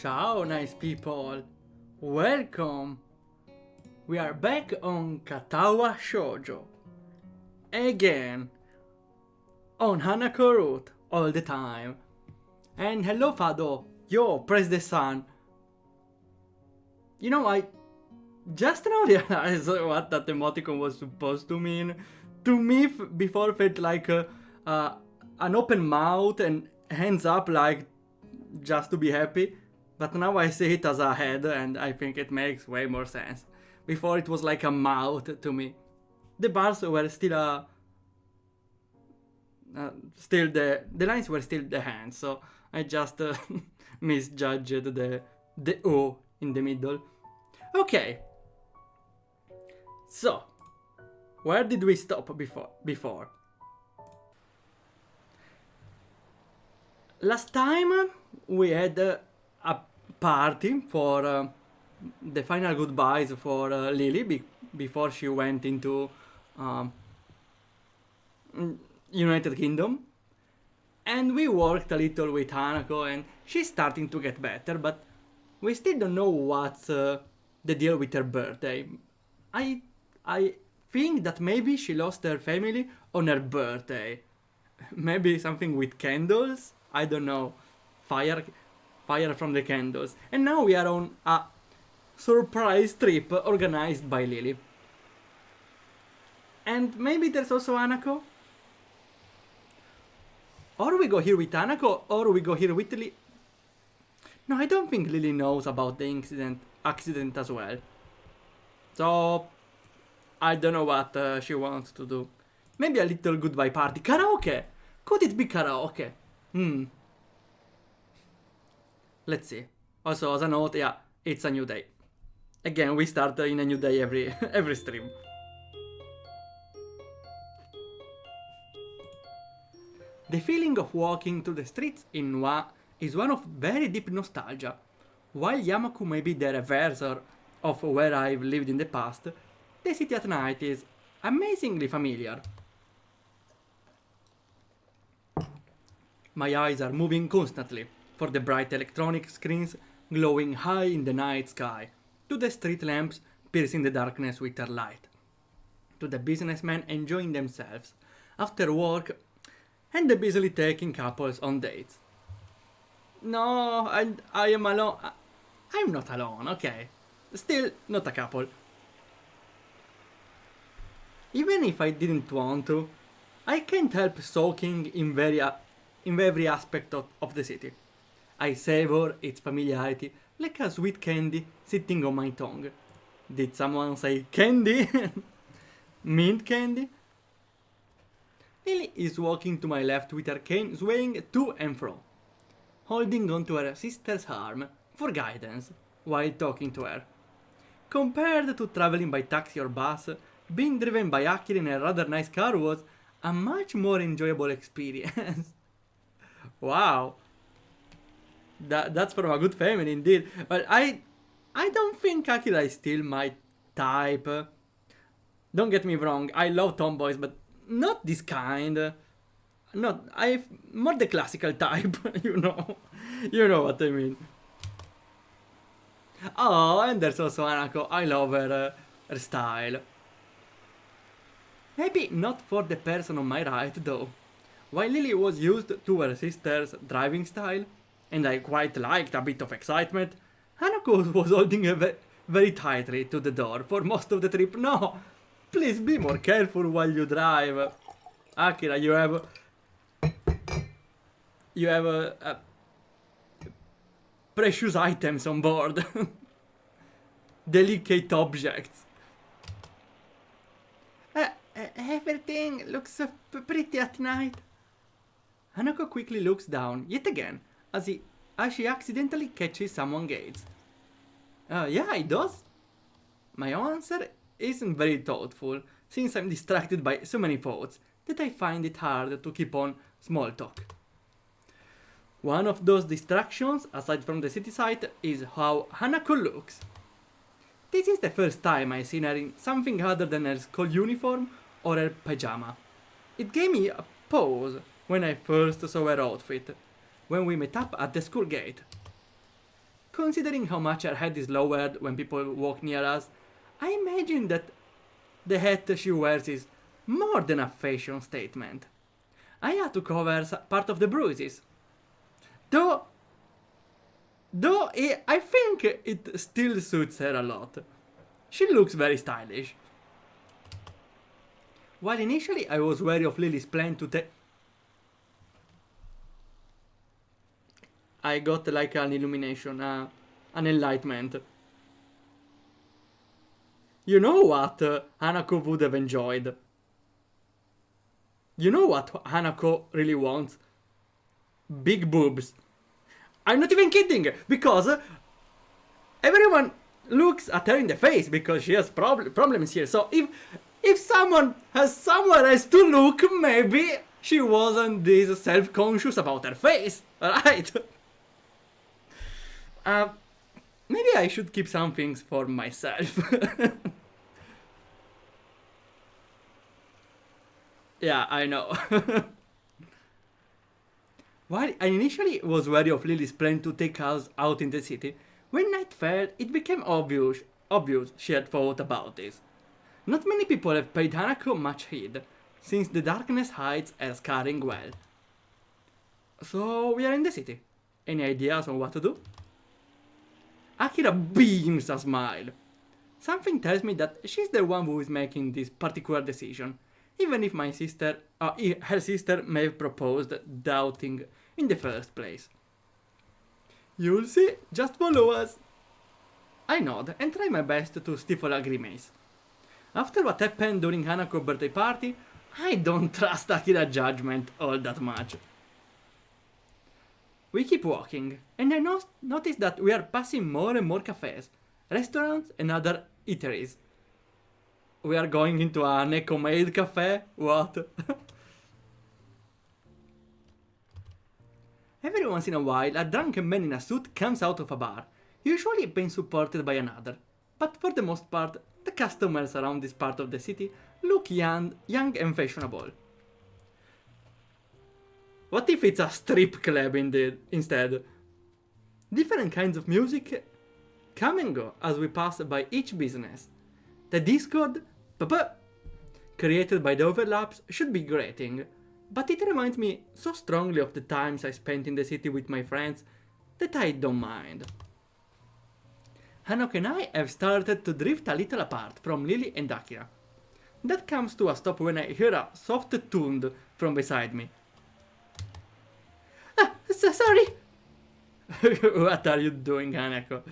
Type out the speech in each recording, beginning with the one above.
Ciao, nice people! Welcome! We are back on Katawa Shoujo. Again! On Hanako route, all the time. And hello, Fado! Yo, press the sun! You know, I just now realized what that emoticon was supposed to mean. To me, before felt like an open mouth and hands up, like just to be happy. But now I see it as a head, and I think it makes way more sense. Before it was like a mouth to me. The bars were still still the lines were still the hands, so I just misjudged the O in the middle. Okay. So, where did we stop before? Last time we had a party for the final goodbyes for Lily before she went into United Kingdom, and we worked a little with Hanako, and she's starting to get better, but we still don't know what's the deal with her birthday. I think that maybe she lost her family on her birthday. Maybe something with candles? I don't know. Fire from the candles. And now we are on a surprise trip organized by Lily. And maybe there's also Hanako? Or we go here with Hanako, or we go here with Lily. No, I don't think Lily knows about the accident as well. So, I don't know what she wants to do. Maybe a little goodbye party. Karaoke! Could it be karaoke? Let's see. Also, as a note, yeah, it's a new day. Again, we start in a new day every stream. The feeling of walking through the streets in Wa is one of very deep nostalgia. While Yamaku may be the reverse of where I've lived in the past, the city at night is amazingly familiar. My eyes are moving constantly, for the bright electronic screens glowing high in the night sky, to the street lamps piercing the darkness with their light, to the businessmen enjoying themselves after work, and the busily taking couples on dates. No, I am alone. I'm not alone, okay. Still not a couple. Even if I didn't want to, I can't help soaking in every aspect of the city. I savor its familiarity like a sweet candy sitting on my tongue. Did someone say candy? Mint candy? Lily is walking to my left with her cane swaying to and fro, holding onto her sister's arm for guidance while talking to her. Compared to traveling by taxi or bus, being driven by Akira in a rather nice car was a much more enjoyable experience. Wow. That's from a good family indeed. But I don't think Akira is still my type. Don't get me wrong, I love tomboys, but not this kind. I'm more the classical type, you know. You know what I mean. Oh, and there's also Hanako. I love her style. Maybe not for the person on my right, though. While Lily was used to her sister's driving style, and I quite liked a bit of excitement, Hanako was holding her very tightly to the door for most of the trip. No, please be more careful while you drive. Akira, you have precious items on board. Delicate objects. Everything looks so pretty at night. Hanako quickly looks down, yet again, as she accidentally catches someone's gaze. Yeah, it does. My answer isn't very thoughtful, since I'm distracted by so many thoughts that I find it hard to keep on small talk. One of those distractions, aside from the city site, is how Hanako looks. This is the first time I've seen her in something other than her school uniform or her pajama. It gave me a pause when I first saw her outfit, when we met up at the school gate. Considering how much her head is lowered when people walk near us, I imagine that the hat she wears is more than a fashion statement. I had to cover part of the bruises. Though I think it still suits her a lot. She looks very stylish. While initially I was wary of Lily's plan to take... I got like an illumination, an enlightenment. You know what Hanako would have enjoyed? You know what Hanako really wants? Big boobs. I'm not even kidding, because everyone looks at her in the face because she has problems here. So if someone has somewhere else to look, maybe she wasn't this self-conscious about her face, right? Maybe I should keep some things for myself. Yeah, I know. While I initially was wary of Lily's plan to take us out in the city, when night fell, it became obvious she had thought about this. Not many people have paid Hanako much heed, since the darkness hides her scarring well. So we are in the city. Any ideas on what to do? Akira beams a smile. Something tells me that she's the one who is making this particular decision, even if her sister may have proposed doubting in the first place. You'll see, just follow us. I nod and try my best to stifle a grimace. After what happened during Hanako's birthday party, I don't trust Akira's judgment all that much. We keep walking, and I notice that we are passing more and more cafes, restaurants and other eateries. We are going into a Neko-made cafe? What? Every once in a while, a drunken man in a suit comes out of a bar, usually being supported by another. But for the most part, the customers around this part of the city look young and fashionable. What if it's a strip club instead? Different kinds of music come and go as we pass by each business. The Discord created by the overlaps should be grating, but it reminds me so strongly of the times I spent in the city with my friends that I don't mind. Hanako and I have started to drift a little apart from Lily and Akira. That comes to a stop when I hear a soft tune from beside me. Sorry! What are you doing, Hanako?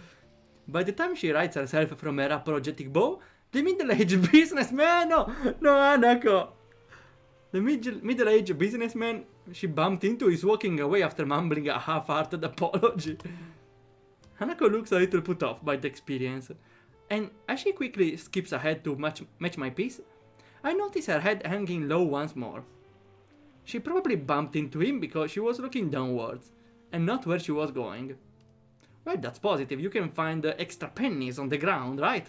By the time she rights herself from her apologetic bow, the middle-aged businessman... No, Hanako! The middle-aged businessman she bumped into is walking away after mumbling a half-hearted apology. Hanako looks a little put off by the experience, and as she quickly skips ahead to match my pace, I notice her head hanging low once more. She probably bumped into him because she was looking downwards, and not where she was going. Well, that's positive, you can find extra pennies on the ground, right?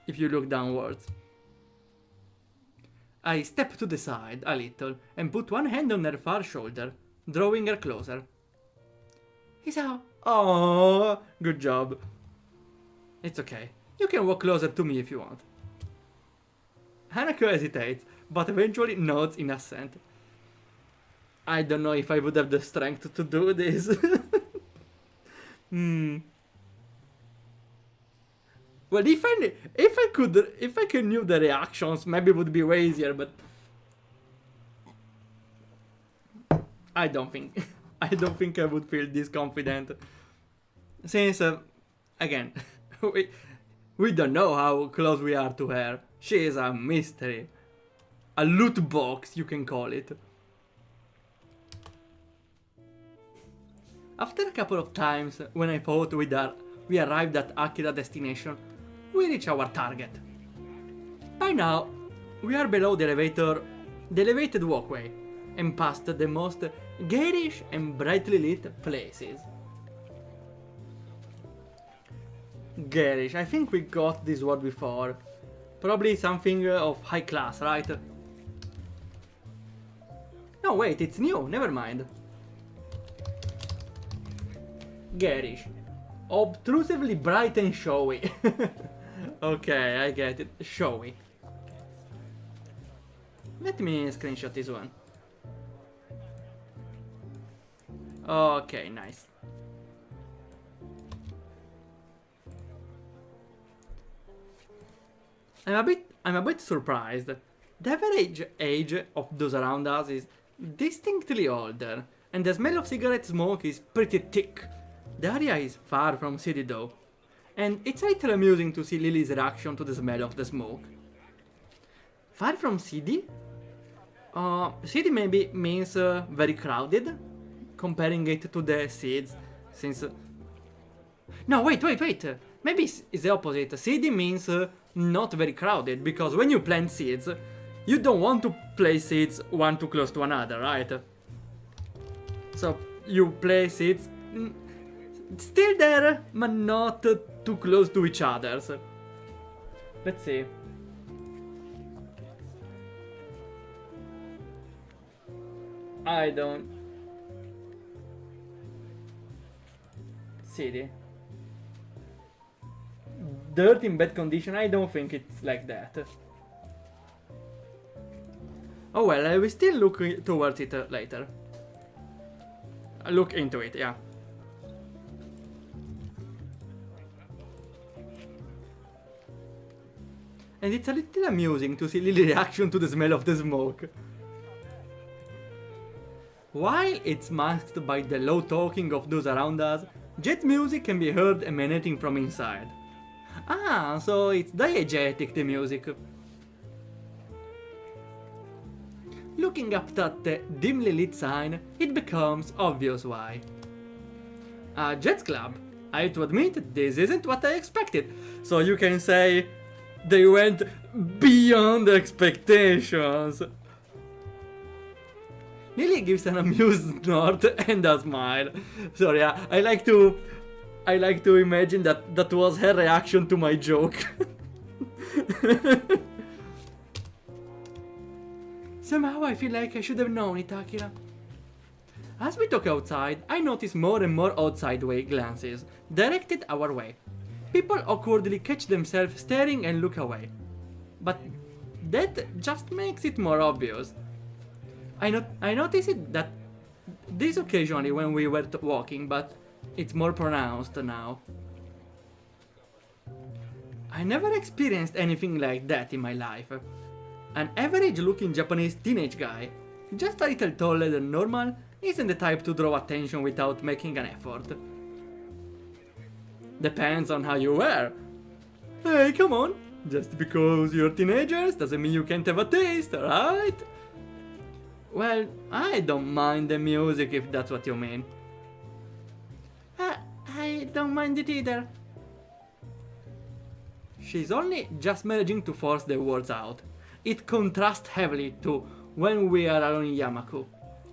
If you look downwards. I step to the side a little and put one hand on her far shoulder, drawing her closer. Oh, good job. It's okay. You can walk closer to me if you want. Hanako hesitates, but eventually nods in assent. I don't know if I would have the strength to do this. Well, if I knew the reactions, maybe it would be way easier, but I don't think I would feel this confident. Since, again, we don't know how close we are to her. She is a mystery. A loot box, you can call it. After a couple of times, when I thought we arrived at Akira's destination, we reach our target. By now, we are below the elevated walkway, and past the most garish and brightly lit places. Garish, I think we got this word before. Probably something of high class, right? No, wait, it's new, never mind. Garish. Obtrusively bright and showy. Okay, I get it. Showy. Let me screenshot this one. Okay, nice. I'm a bit surprised. The average age of those around us is distinctly older, and the smell of cigarette smoke is pretty thick. The area is far from city though, and it's a little amusing to see Lily's reaction to the smell of the smoke. Far from city? City maybe means very crowded, comparing it to the seeds, since... No, wait! Maybe it's the opposite. City means not very crowded, because when you plant seeds, you don't want to place seeds one too close to another, right? So you place seeds still there, but not too close to each other. So, let's see. I don't... City. Dirt in bad condition, I don't think it's like that. Oh well, I will still look towards it later. Look into it, yeah. And it's a little amusing to see Lily's reaction to the smell of the smoke. While it's masked by the low talking of those around us, jet music can be heard emanating from inside. Ah, so it's diegetic, the music. Looking up at the dimly lit sign, it becomes obvious why. A Jets Club. I have to admit, this isn't what I expected. So you can say they went beyond expectations. Lily gives an amused nod and a smile. Sorry, I like to imagine that was her reaction to my joke. Somehow I feel like I should have known it, Akira. As we talk outside, I notice more and more odd sideway glances, directed our way. People awkwardly catch themselves staring and look away. But that just makes it more obvious. I notice it that this occasionally when we were walking, but it's more pronounced now. I never experienced anything like that in my life. An average-looking Japanese teenage guy, just a little taller than normal, isn't the type to draw attention without making an effort. Depends on how you wear. Hey, come on! Just because you're teenagers doesn't mean you can't have a taste, right? Well, I don't mind the music if that's what you mean. I don't mind it either. She's only just managing to force the words out. It contrasts heavily to when we are alone in Yamaku,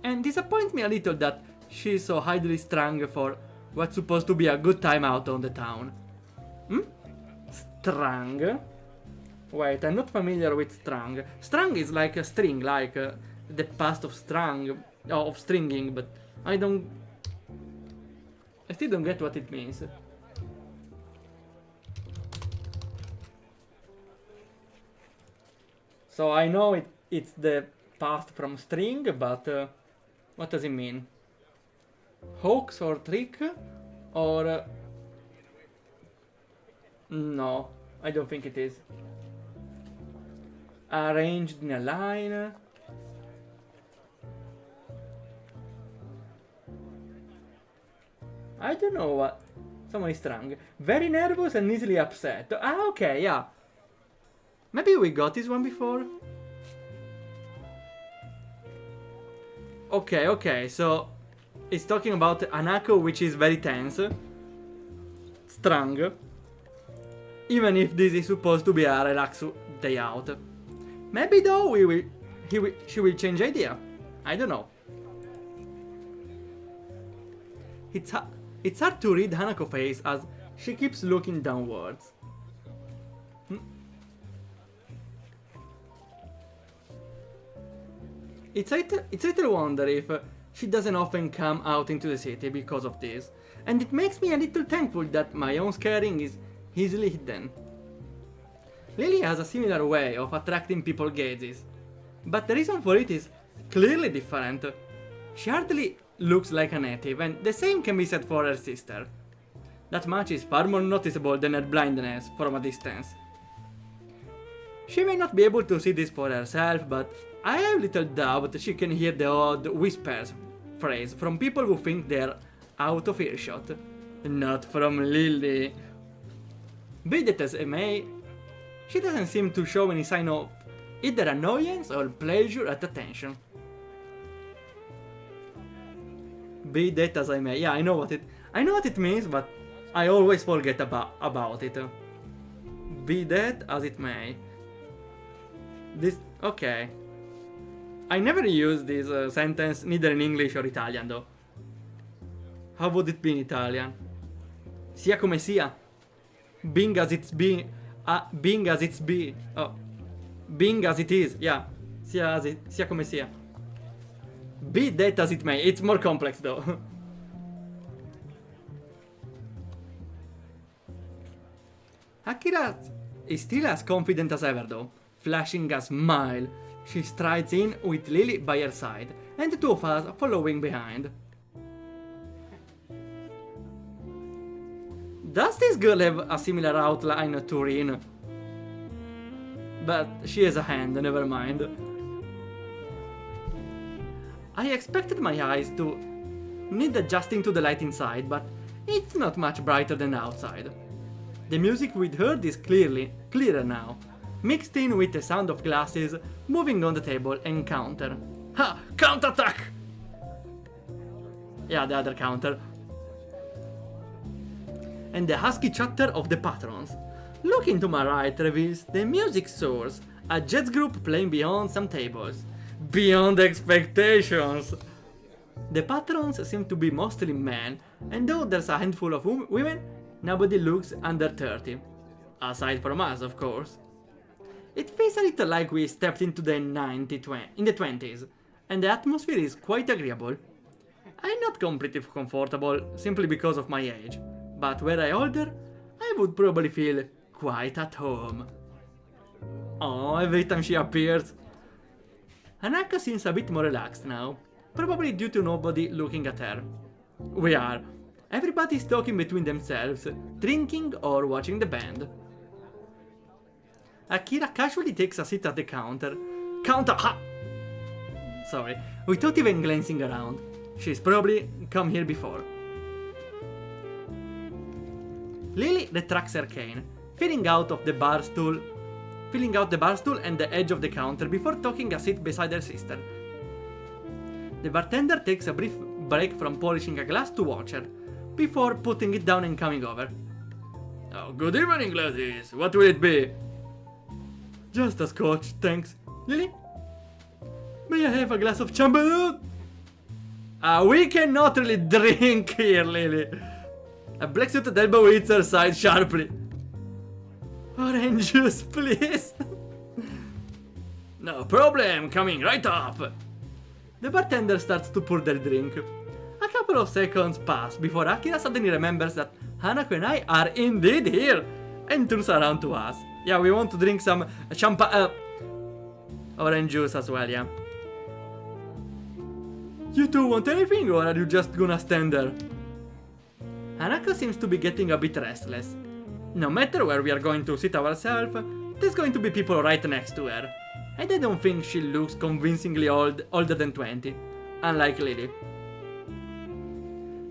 and disappoints me a little that she's so highly strung for what's supposed to be a good time out on the town. Strung? Wait, I'm not familiar with strung. Strung is like a string, like the past of strung, of stringing, but I still don't get what it means. So I know it's the past from string, but what does it mean? Hoax or trick? Or... no, I don't think it is. Arranged in a line. I don't know what... someone is strung. Very nervous and easily upset. Ah, okay, yeah. Maybe we got this one before? Okay, so... it's talking about Hanako, which is very tense. Strung. Even if this is supposed to be a relaxed day out. Maybe though she will change idea. I don't know. It's hard to read Hanako's face as she keeps looking downwards. It's a little wonder if she doesn't often come out into the city because of this, and it makes me a little thankful that my own scaring is easily hidden. Lily has a similar way of attracting people's gazes, but the reason for it is clearly different. She hardly looks like a native, and the same can be said for her sister. That much is far more noticeable than her blindness from a distance. She may not be able to see this for herself, but I have little doubt she can hear the odd whispers phrase from people who think they're out of earshot. Not from Lily. Be that as it may, she doesn't seem to show any sign of either annoyance or pleasure at attention. Be that as I may, yeah, I know what it means, but I always forget about it. Be that as it may. Okay. I never use this sentence neither in English or Italian though. How would it be in Italian? Sia come sia. Being as it is, yeah. Sia come sia. Be that as it may. It's more complex though. Akira is still as confident as ever though. Flashing a smile, she strides in with Lily by her side, and the two of us following behind. Does this girl have a similar outline to Rin? But she has a hand, never mind. I expected my eyes to need adjusting to the light inside, but it's not much brighter than outside. The music we'd heard is clearer now, mixed in with the sound of glasses moving on the table and counter. Ha! Counterattack! Yeah, the other counter. And the husky chatter of the patrons. Looking to my right reveals the music source, a jazz group playing beyond some tables. Beyond expectations! The patrons seem to be mostly men, and though there's a handful of women, nobody looks under 30. Aside from us, of course. It feels a little like we stepped into the 20s, and the atmosphere is quite agreeable. I'm not completely comfortable simply because of my age, but were I older, I would probably feel quite at home. Oh, every time she appears. Hanako seems a bit more relaxed now, probably due to nobody looking at her. We are. Everybody's talking between themselves, drinking or watching the band. Akira casually takes a seat at the counter. Sorry, without even glancing around. She's probably come here before. Lily retracts her cane, filling out the bar stool and the edge of the counter before taking a seat beside her sister. The bartender takes a brief break from polishing a glass to watch her, before putting it down and coming over. Oh, good evening, ladies. What will it be? Just a scotch, thanks. Lily? May I have a glass of champagne? We cannot really drink here, Lily. A black-suited elbow hits her side sharply. Orange juice, please. No problem, coming right up. The bartender starts to pour their drink. A couple of seconds pass before Akira suddenly remembers that Hanako and I are indeed here, and turns around to us. Yeah, we want to drink some champagne. Orange juice as well, yeah. You two want anything, or are you just gonna stand there? Hanako seems to be getting a bit restless. No matter where we are going to sit ourselves, there's going to be people right next to her. And I don't think she looks convincingly older than 20, unlike Lily.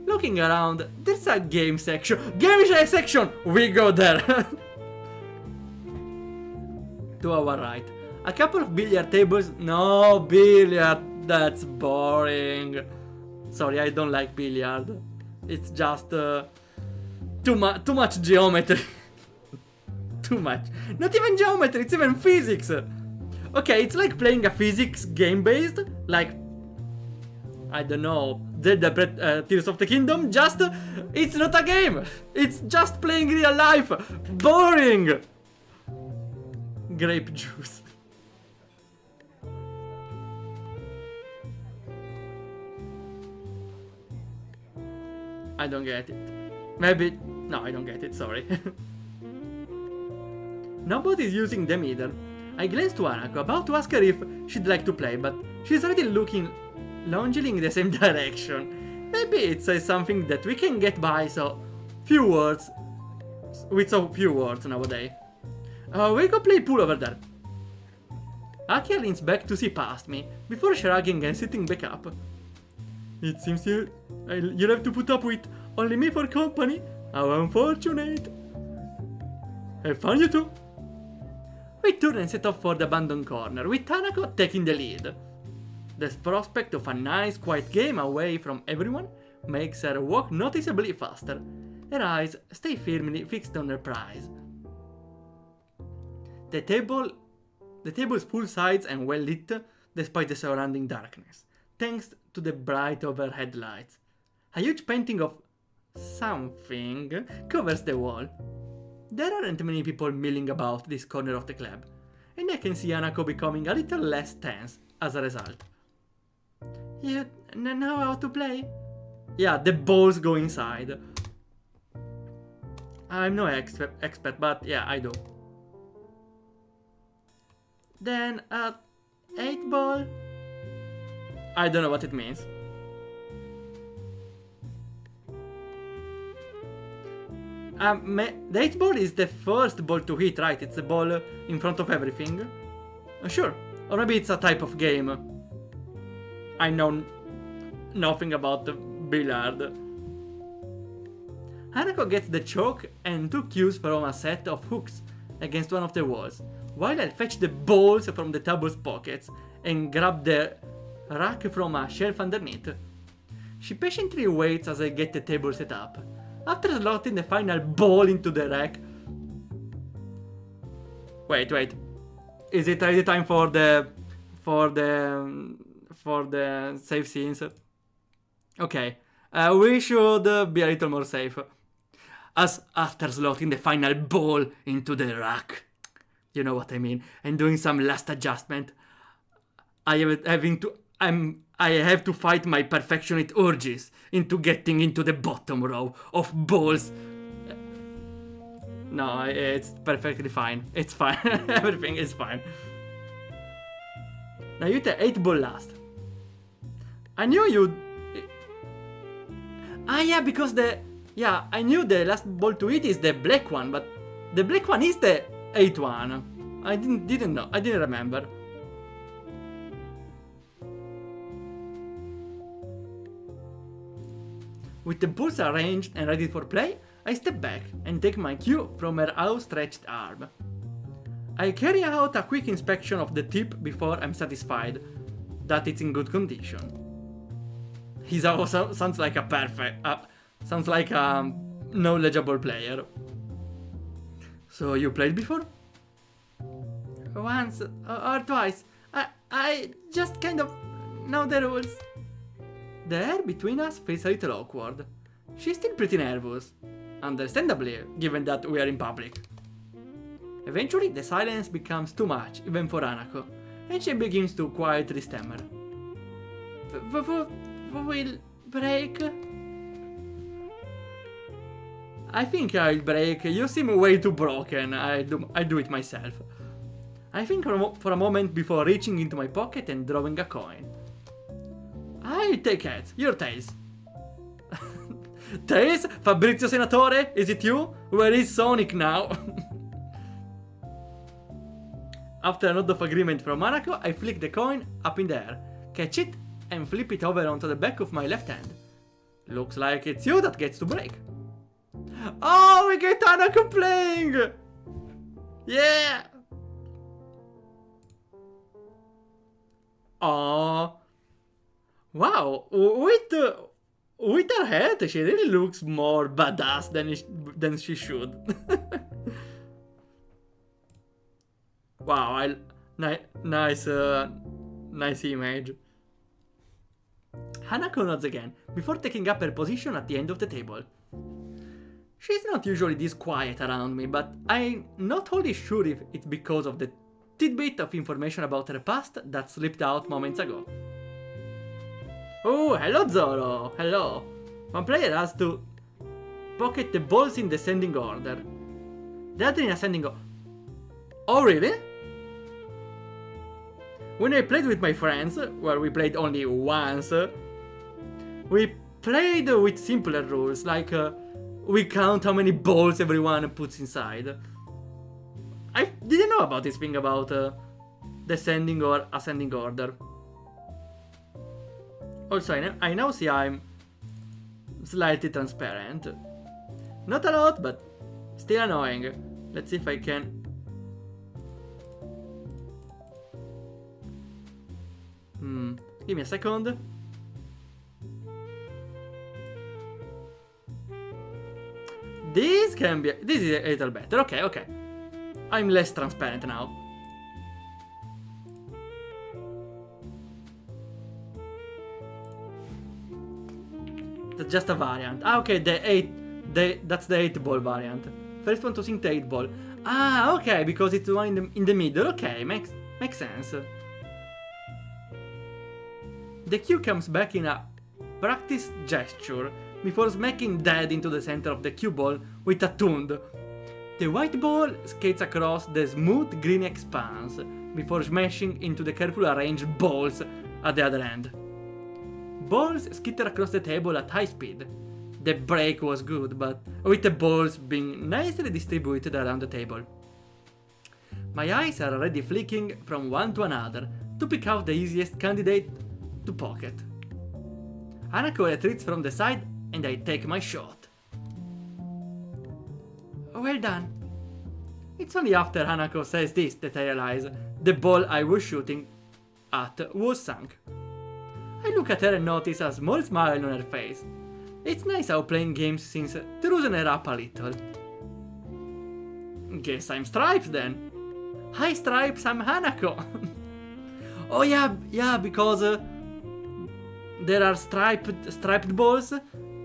Looking around, there's a game section. Game section! We go there! To our right, a couple of billiard tables. No billiard, that's boring. Sorry, I don't like billiard. It's just too much geometry. Too much. Not even geometry, it's even physics. Okay, it's like playing a physics game based, like, I don't know, Zelda Tears of the Kingdom, just, it's not a game. It's just playing real life. Boring. Grape juice. I don't get it. Maybe... No, I don't get it, sorry. Nobody's using them either. I glanced to Hanako, about to ask her if she'd like to play, but she's already lunging in the same direction. Maybe it says something that we can get by so few words nowadays. We'll go play pool over there. Akia leans back to see past me, before shrugging and sitting back up. It seems you'll have to put up with only me for company. How unfortunate. Have fun, you two. We turn and set off for the abandoned corner, with Hanako taking the lead. The prospect of a nice, quiet game away from everyone makes her walk noticeably faster. Her eyes stay firmly fixed on her prize. The table's full size and well lit despite the surrounding darkness, thanks to the bright overhead lights. A huge painting of something covers the wall. There aren't many people milling about this corner of the club, and I can see Hanako becoming a little less tense as a result. You know how to play? Yeah, the balls go inside. I'm no expert, but yeah, I do. Then, 8 ball? I don't know what it means. The 8 ball is the first ball to hit, right? It's the ball in front of everything. Sure. Or maybe it's a type of game. I know nothing about billiard. Hanako gets the choke and 2 cues from a set of hooks against one of the walls, while I fetch the balls from the table's pockets and grab the rack from a shelf underneath. She patiently waits as I get the table set up. After slotting the final ball into the rack... Wait. Is it already time for the safe scenes? Okay. We should be a little more safe. As after slotting the final ball into the rack, you know what I mean, and doing some last adjustment, I have to fight my perfectionist urges into getting into the bottom row of balls. No, it's perfectly fine. It's fine. Everything is fine. Now you take 8 ball last. I knew you'd... yeah, because I knew the last ball to hit is the black one, but the black one is the 8th one. I didn't know. I didn't remember. With the balls arranged and ready for play, I step back and take my cue from her outstretched arm. I carry out a quick inspection of the tip before I'm satisfied that it's in good condition. He's also sounds like a knowledgeable player. So you played before? Once or twice. I just kind of know the rules. The air between us feels a little awkward. She's still pretty nervous. Understandably, given that we are in public. Eventually, the silence becomes too much, even for Hanako, and she begins to quietly stammer. We'll break? I think I'll break. You seem way too broken. I'll do it myself. I think for a moment before reaching into my pocket and drawing a coin. I'll take heads. Your tails. Tails? Fabrizio Senatore? Is it you? Where is Sonic now? After a nod of agreement from Hanako, I flick the coin up in the air, catch it, and flip it over onto the back of my left hand. Looks like it's you that gets to break. Oh, we get Hanako playing! Yeah! Oh, wow! With her hat, she really looks more badass than she should. Wow! Nice image. Hanako nods again before taking up her position at the end of the table. She's not usually this quiet around me, but I'm not wholly sure if it's because of the tidbit of information about her past that slipped out moments ago. Oh, hello Zoro! Hello! One player has to pocket the balls in descending order. The other in ascending order. Oh, really? When I played with my friends, where we played only once, we played with simpler rules, like we count how many balls everyone puts inside. I didn't know about this thing about descending or ascending order. Also, I now see I'm slightly transparent. Not a lot, but still annoying. Let's see if I can... Give me a second. This can be... This is a little better. Okay. I'm less transparent now. That's just a variant. Ah, okay, that's the 8-ball variant. First one to sink the 8-ball. Ah, okay, because it's the one in the middle. Okay, makes sense. The cue comes back in a practice gesture before smacking dead into the center of the cue ball with a tund. The white ball skates across the smooth green expanse before smashing into the carefully arranged balls at the other end. Balls skitter across the table at high speed. The break was good, but with the balls being nicely distributed around the table. My eyes are already flicking from one to another to pick out the easiest candidate to pocket. Hanako retreats from the side and I take my shot. Well done. It's only after Hanako says this that I realize the ball I was shooting at was sunk. I look at her and notice a small smile on her face. It's nice how playing games seems to loosen her up a little. Guess I'm Stripes then. Hi Stripes, I'm Hanako. Oh yeah, because there are striped balls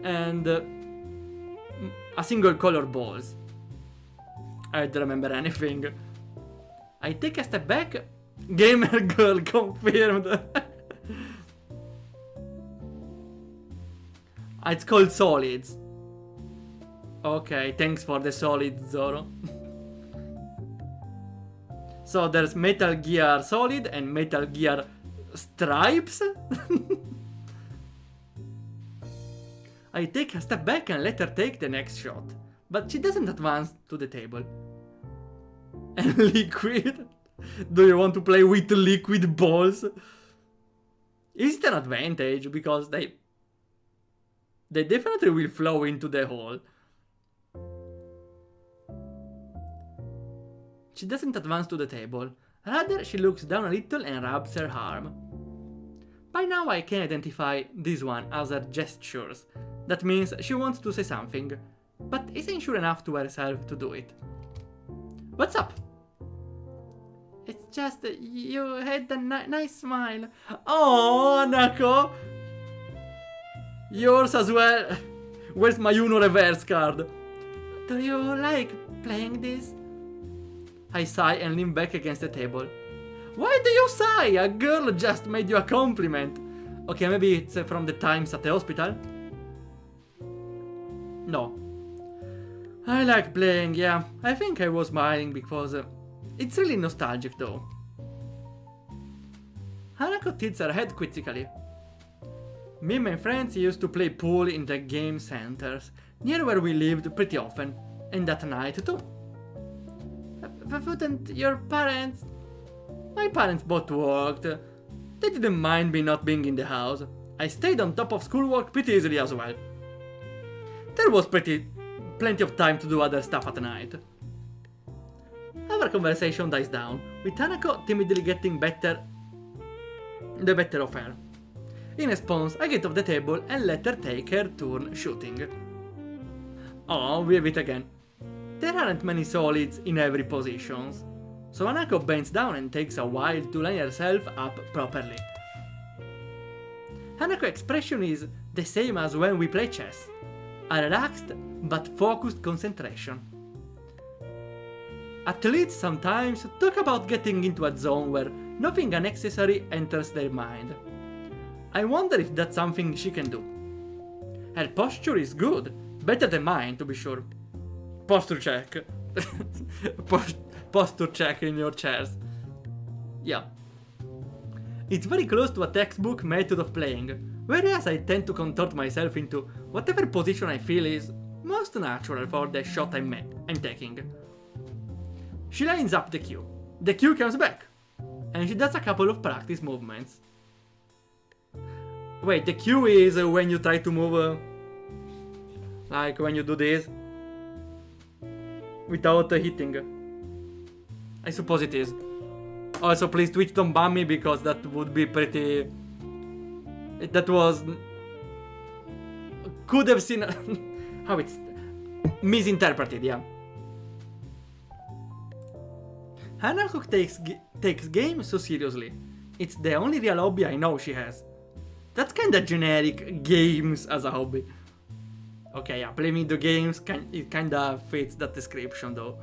and a single color balls. I don't remember anything. I take a step back. Gamer girl confirmed. It's called Solids. Okay, thanks for the Solids, Zoro. So there's Metal Gear Solid and Metal Gear Stripes. I take a step back and let her take the next shot, but she doesn't advance to the table. And liquid? Do you want to play with liquid balls? Is it an advantage? Because they definitely will flow into the hole. She doesn't advance to the table. Rather, she looks down a little and rubs her arm. By now I can identify this one as her gestures. That means she wants to say something, but isn't sure enough to herself to do it. What's up? It's just you had a nice smile. Oh, Hanako! Yours as well. Where's my Uno reverse card? Do you like playing this? I sigh and lean back against the table. Why do you sigh? A girl just made you a compliment. Okay, maybe it's from the times at the hospital? No. I like playing, yeah. I think I was smiling because it's really nostalgic though. Hanako tilts her head quizzically. Me and my friends used to play pool in the game centers, near where we lived pretty often, and at night too. Wouldn't your parents... My parents both worked. They didn't mind me not being in the house. I stayed on top of schoolwork pretty easily as well. There was plenty of time to do other stuff at night. Our conversation dies down, with Hanako timidly getting the better of her. In response, I get off the table and let her take her turn shooting. Oh, we have it again. There aren't many solids in every position, so Hanako bends down and takes a while to line herself up properly. Hanako's expression is the same as when we play chess. A relaxed but focused concentration. Athletes sometimes talk about getting into a zone where nothing unnecessary enters their mind. I wonder if that's something she can do. Her posture is good, Better than mine, to be sure. Posture check. Posture check in your chairs. Yeah. It's very close to a textbook method of playing, whereas I tend to contort myself into whatever position I feel is most natural for the shot I'm taking. She lines up the cue. The cue comes back, and she does a couple of practice movements. Wait, the cue is when you try to move, like when you do this, without hitting. I suppose it is. Also, please Twitch don't ban me because that would be pretty... That was... Could have seen... How it's... misinterpreted, yeah. Hanako takes games so seriously. It's the only real hobby I know she has. That's kinda generic, games as a hobby. Okay, yeah, playing video games, it kinda fits that description though.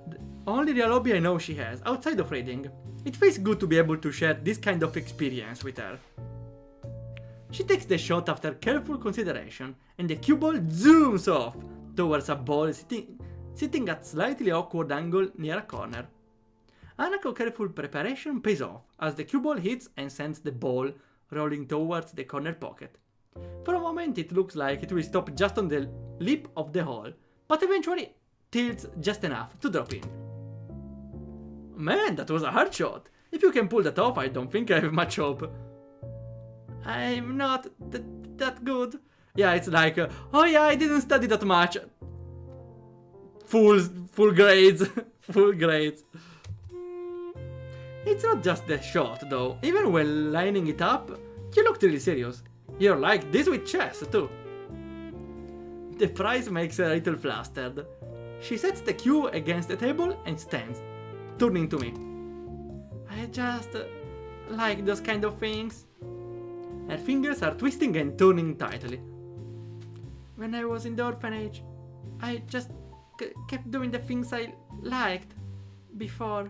The only real hobby I know she has, outside of reading. It feels good to be able to share this kind of experience with her. She takes the shot after careful consideration, and the cue ball zooms off towards a ball sitting at slightly awkward angle near a corner. Hanako's careful preparation pays off as the cue ball hits and sends the ball rolling towards the corner pocket. For a moment it looks like it will stop just on the lip of the hole, but eventually tilts just enough to drop in. Man, that was a hard shot. If you can pull that off, I don't think I have much hope. I'm not that good. Yeah, it's like, oh yeah, I didn't study that much. Full grades. Full grades. It's not just the shot though. Even when lining it up, you looked really serious. You're like this with chess too. The prize makes her a little flustered. She sets the cue against the table and stands, turning to me. I just like those kind of things. Her fingers are twisting and turning tightly. When I was in the orphanage, I just kept doing the things I liked before.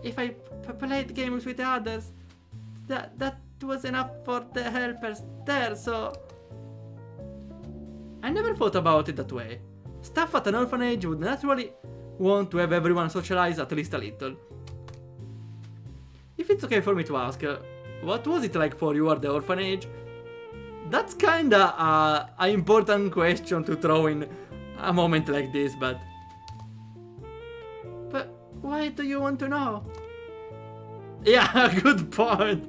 If I played games with the others, that was enough for the helpers there, so... I never thought about it that way. Staff at an orphanage would naturally want to have everyone socialize at least a little. If it's okay for me to ask, what was it like for you at the orphanage? That's kinda an important question to throw in a moment like this, but why do you want to know? Yeah, good point.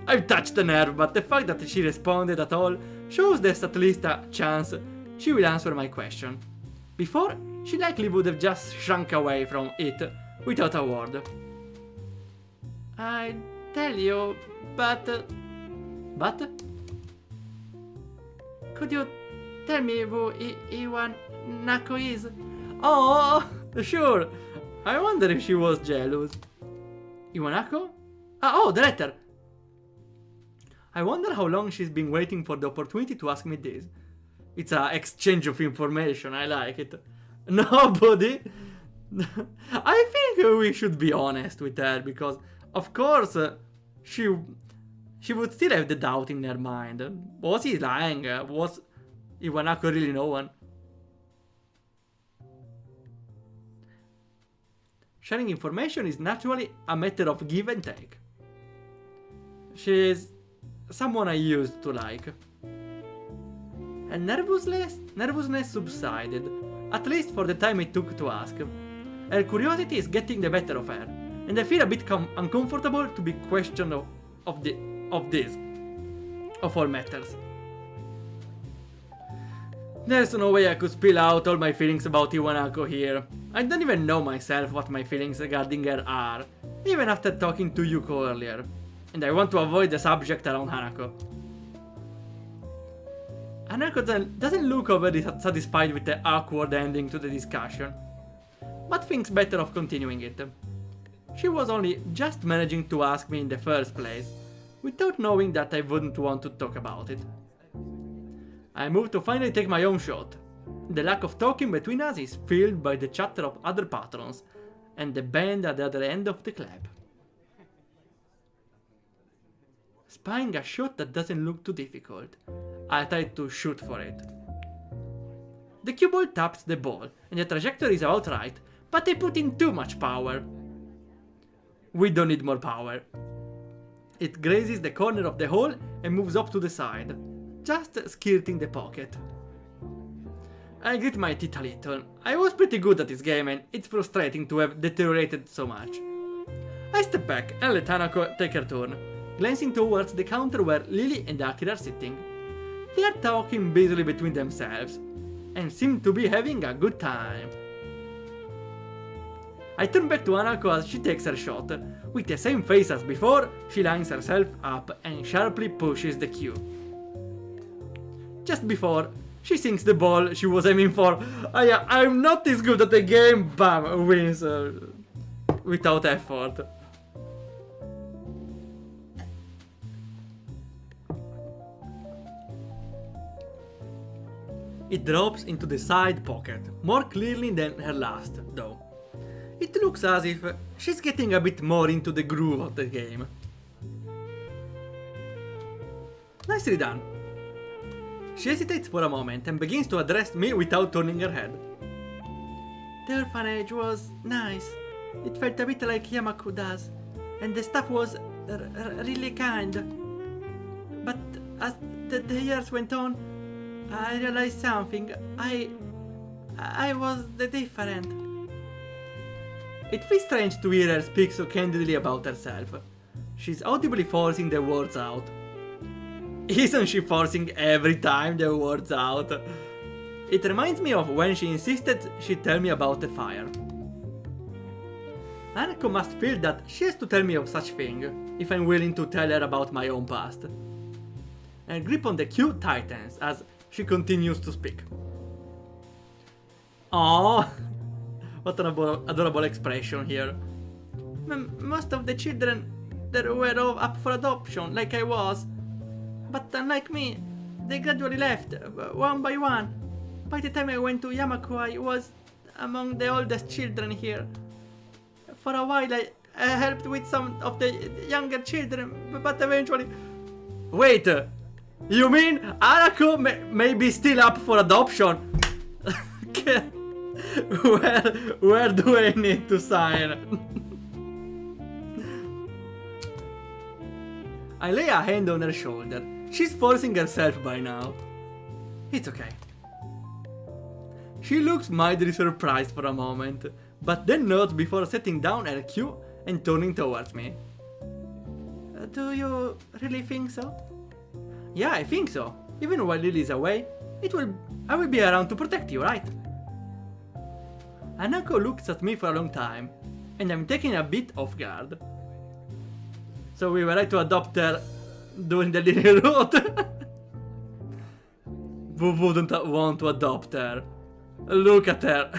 I've touched the nerve, but the fact that she responded at all shows there's at least a chance she will answer my question. Before, she likely would have just shrunk away from it without a word. I tell you, but... Could you tell me who Hanako is? Oh, sure. I wonder if she was jealous. Hanako? Oh, the letter! I wonder how long she's been waiting for the opportunity to ask me this. It's an exchange of information, I like it. Nobody? I think we should be honest with her, because, of course, she would still have the doubt in her mind. Was he lying? Was Hanako really no one? Sharing information is naturally a matter of give and take. She's someone I used to like. And nervousness subsided, at least for the time it took to ask. Her curiosity is getting the better of her, and I feel a bit uncomfortable to be questioned of all matters. There's no way I could spill out all my feelings about Hanako here. I don't even know myself what my feelings regarding her are, even after talking to Yuko earlier. And I want to avoid the subject around Hanako. Hanako doesn't look overly satisfied with the awkward ending to the discussion, but thinks better of continuing it. She was only just managing to ask me in the first place, without knowing that I wouldn't want to talk about it. I moved to finally take my own shot. The lack of talking between us is filled by the chatter of other patrons and the band at the other end of the club. spying a shot that doesn't look too difficult. I try to shoot for it. The cue ball taps the ball, and the trajectory is about right, but I put in too much power. We don't need more power. It grazes the corner of the hole and moves up to the side, just skirting the pocket. I grit my teeth a little. I was pretty good at this game and it's frustrating to have deteriorated so much. I step back and let Hanako take her turn, glancing towards the counter where Lily and Akira are sitting. They are talking busily between themselves, and seem to be having a good time. I turn back to Hanako as she takes her shot. With the same face as before, she lines herself up and sharply pushes the cue. Just before, she sinks the ball she was aiming for. I'm not this good at the game, bam, wins without effort. It drops into the side pocket, more clearly than her last, though. It looks as if she's getting a bit more into the groove of the game. Nicely done. She hesitates for a moment and begins to address me without turning her head. The orphanage was nice. It felt a bit like Yamaku does, and the staff was really kind. But as the years went on, I realized something. I was different. It feels strange to hear her speak so candidly about herself. She's audibly forcing the words out. Isn't she forcing every time the words out? It reminds me of when she insisted she'd tell me about the fire. Hanako must feel that she has to tell me of such thing, if I'm willing to tell her about my own past. Her grip on the cue tightens as she continues to speak. Aww, what an adorable expression here. Most of the children that were all up for adoption, like I was. But unlike me, they gradually left, one by one. By the time I went to Yamaku, I was among the oldest children here. For a while I helped with some of the younger children, but eventually... Wait! You mean Hanako may be still up for adoption? Where do I need to sign? I lay a hand on her shoulder. She's forcing herself by now. It's okay. She looks mildly surprised for a moment, but then nods before setting down her cue and turning towards me. Do you really think so? Yeah, I think so. Even while Lily's away, I will be around to protect you, right? Hanako looks at me for a long time, and I'm taken a bit off guard. So we were right to adopt her during the Lily route? Who wouldn't want to adopt her? Look at her.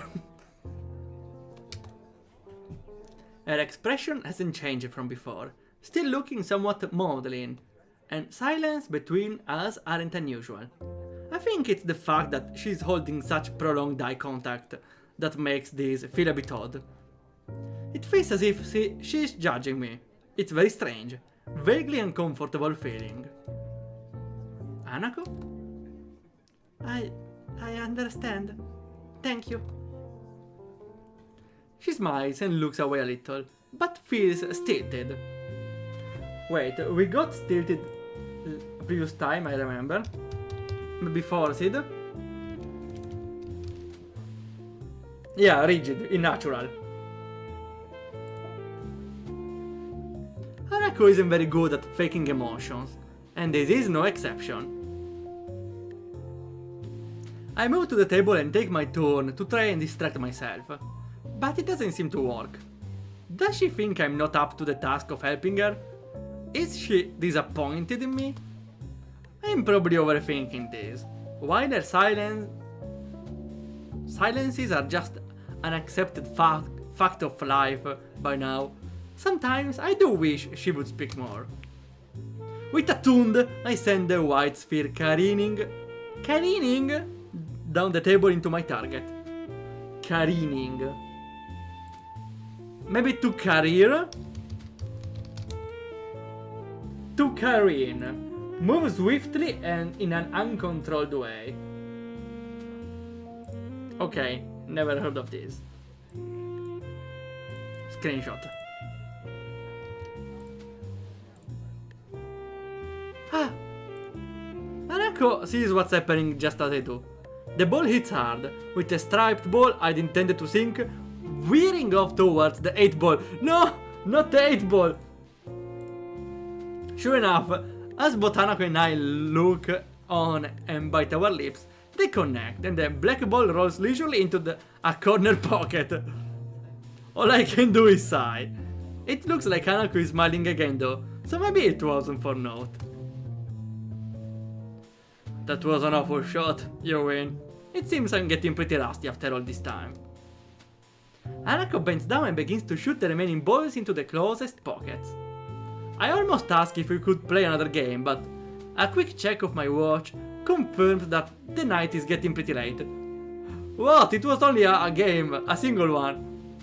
Her expression hasn't changed from before, still looking somewhat maudlin, and silence between us aren't unusual. I think it's the fact that she's holding such prolonged eye contact that makes this feel a bit odd. It feels as if she's judging me. It's very strange, vaguely uncomfortable feeling. Hanako? I understand. Thank you. She smiles and looks away a little, but feels stilted. Wait, we got stilted previous time, I remember. Before Sid. Yeah, rigid, unnatural. Hanako isn't very good at faking emotions, and this is no exception. I move to the table and take my turn to try and distract myself, but it doesn't seem to work. Does she think I'm not up to the task of helping her? Is she disappointed in me? I'm probably overthinking this, while her silences are just an accepted fact of life by now. Sometimes I do wish she would speak more. With a tund, I send the white sphere careening down the table into my target. Careening. Maybe to career? to Karin. Move swiftly and in an uncontrolled way. Okay, never heard of this. Screenshot. Ah! Hanako sees what's happening just as I do. The ball hits hard, with a striped ball I'd intended to sink, veering off towards the 8 ball. No! Not the 8 ball! Sure enough, as both Hanako and I look on and bite our lips, they connect and the black ball rolls leisurely into a corner pocket. All I can do is sigh. It looks like Hanako is smiling again though, so maybe it wasn't for naught. That was an awful shot, you win. It seems I'm getting pretty rusty after all this time. Hanako bends down and begins to shoot the remaining balls into the closest pockets. I almost asked if we could play another game, but a quick check of my watch confirmed that the night is getting pretty late. What? It was only a game, a single one.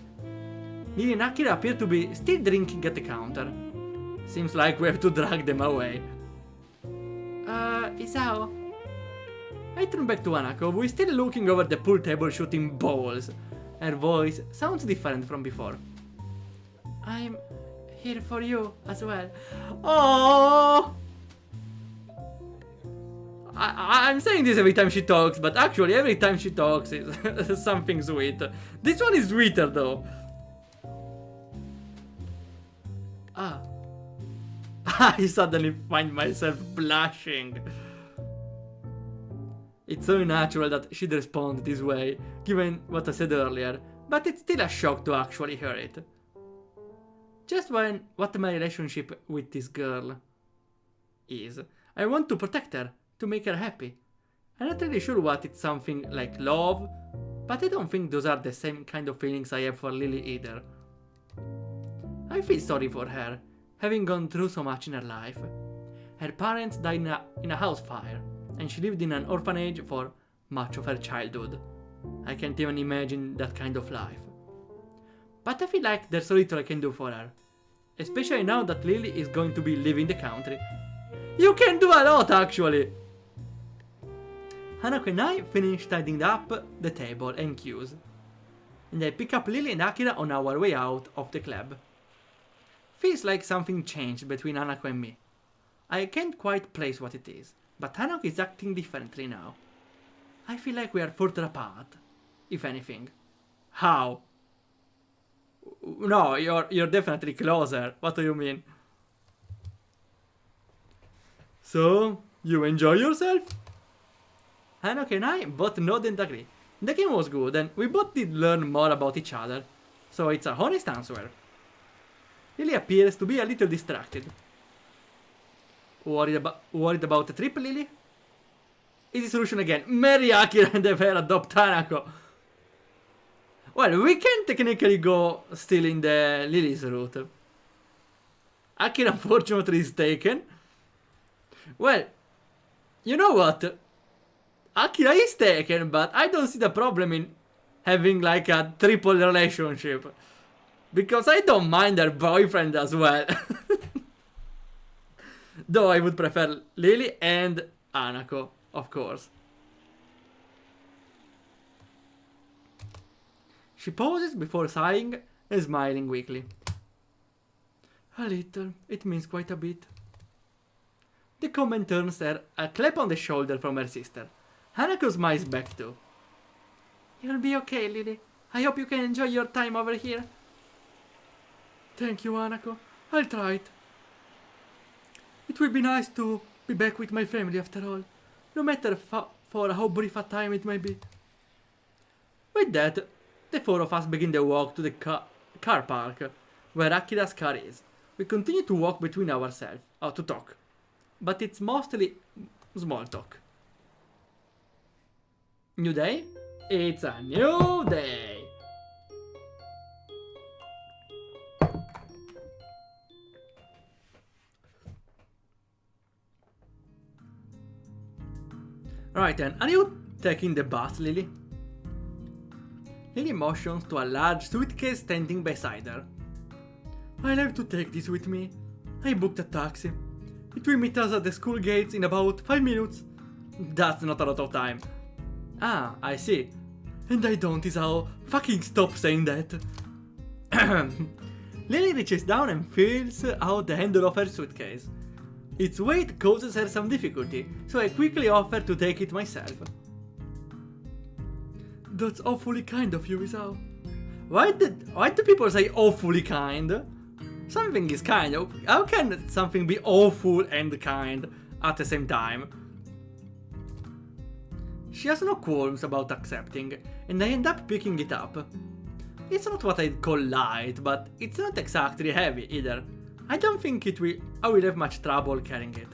Lily and Akira appear to be still drinking at the counter. Seems like we have to drag them away. Isao? I turn back to Hanako, who is still looking over the pool table shooting balls. Her voice sounds different from before. I'm here for you as well. Oh! I'm saying this every time she talks, but actually every time she talks is something sweet. This one is sweeter though. Ah. I suddenly find myself blushing. It's so natural that she'd respond this way, given what I said earlier, but it's still a shock to actually hear it. Just when what my relationship with this girl is, I want to protect her, to make her happy. I'm not really sure what it's something like love, but I don't think those are the same kind of feelings I have for Lily either. I feel sorry for her, having gone through so much in her life. Her parents died in a house fire, and she lived in an orphanage for much of her childhood. I can't even imagine that kind of life. But I feel like there's so little I can do for her, especially now that Lily is going to be leaving the country. You can do a lot actually! Hanako and I finish tidying up the table and cues, and I pick up Lily and Akira on our way out of the club. Feels like something changed between Hanako and me. I can't quite place what it is, but Hanako is acting differently now. I feel like we are further apart, if anything. How? No, you're definitely closer. What do you mean? So, you enjoy yourself? Hanako and I both nod and agree. The game was good and we both did learn more about each other, so it's a honest answer. Lily appears to be a little distracted. Worried about the trip, Lily? Easy solution again. Marry Akira and have her adopt Hanako. Well, we can technically go still in the Lily's route. Akira unfortunately is taken. Well, you know what? Akira is taken, but I don't see the problem in having like a triple relationship. Because I don't mind her boyfriend as well. Though I would prefer Lily and Hanako, of course. She pauses before sighing and smiling weakly. A little, it means quite a bit. The comment turns her a clap on the shoulder from her sister. Hanako smiles back too. You'll be okay, Lily. I hope you can enjoy your time over here. Thank you, Hanako. I'll try it. It will be nice to be back with my family after all, no matter for how brief a time it may be. With that, the four of us begin the walk to the car park, where Akira's car is. We continue to walk between ourselves, to talk, but it's mostly small talk. New day? It's a new day! Right then, are you taking the bus, Lily? Lily motions to a large suitcase standing beside her. I'll have to take this with me. I booked a taxi. It will meet us at the school gates in about 5 minutes. That's not a lot of time. Ah, I see. And I don't, Isao. Fucking stop saying that. Lily reaches down and feels out the handle of her suitcase. Its weight causes her some difficulty, so I quickly offer to take it myself. That's awfully kind of you, Isao. Why do people say awfully kind? Something is kind. How can something be awful and kind at the same time? She has no qualms about accepting, and I end up picking it up. It's not what I'd call light, but it's not exactly heavy either. I don't think I will have much trouble carrying it.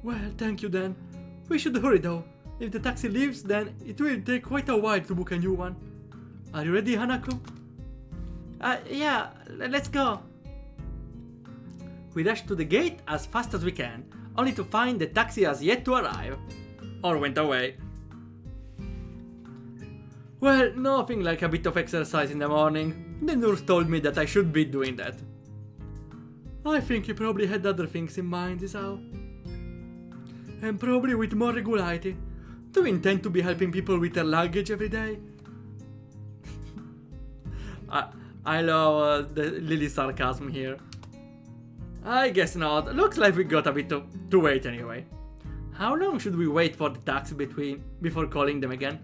Well, thank you then. We should hurry though. If the taxi leaves, then it will take quite a while to book a new one. Are you ready, Hanako? Yeah, let's go. We rush to the gate as fast as we can, only to find the taxi has yet to arrive. Or went away. Well, nothing like a bit of exercise in the morning. The nurse told me that I should be doing that. I think you probably had other things in mind, Isao. And probably with more regularity. Do you intend to be helping people with their luggage every day? I love the Lily's sarcasm here. I guess not. Looks like we got a bit to wait anyway. How long should we wait for the taxi before calling them again?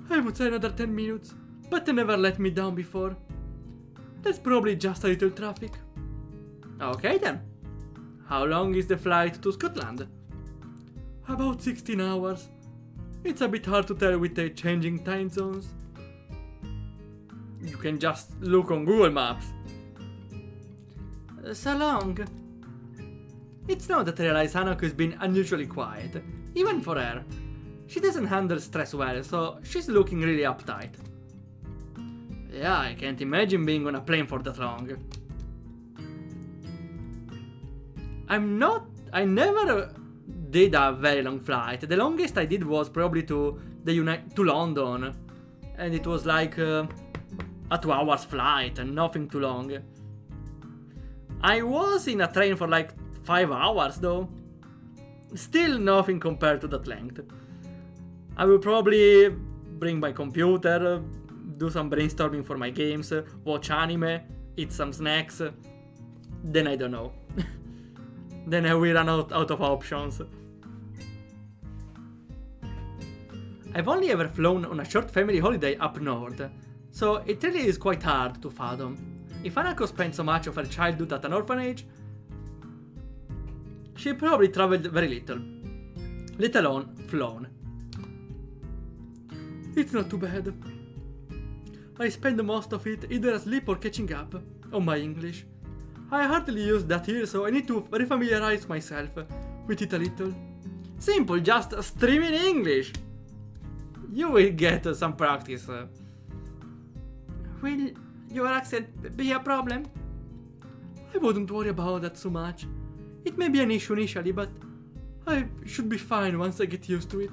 I would say another 10 minutes, but they never let me down before. There's probably just a little traffic. Okay then. How long is the flight to Scotland? About 16 hours. It's a bit hard to tell with the changing time zones. You can just look on Google Maps. So long. It's now that I realize Hanako has been unusually quiet, even for her. She doesn't handle stress well, so she's looking really uptight. Yeah, I can't imagine being on a plane for that long. I never did a very long flight. The longest I did was probably to London, and it was like a 2 hours flight and nothing too long. I was in a train for like 5 hours though. Still nothing compared to that length. I will probably bring my computer, do some brainstorming for my games, watch anime, eat some snacks. Then I don't know. Then I will run out of options. I've only ever flown on a short family holiday up north, so it really is quite hard to fathom. If Hanako spent so much of her childhood at an orphanage, she probably traveled very little, let alone flown. It's not too bad. I spend most of it either asleep or catching up on my English. I hardly use that here, so I need to refamiliarize myself with it a little. Simple, just streaming English. You will get some practice. Will your accent be a problem? I wouldn't worry about that so much. It may be an issue initially, but I should be fine once I get used to it.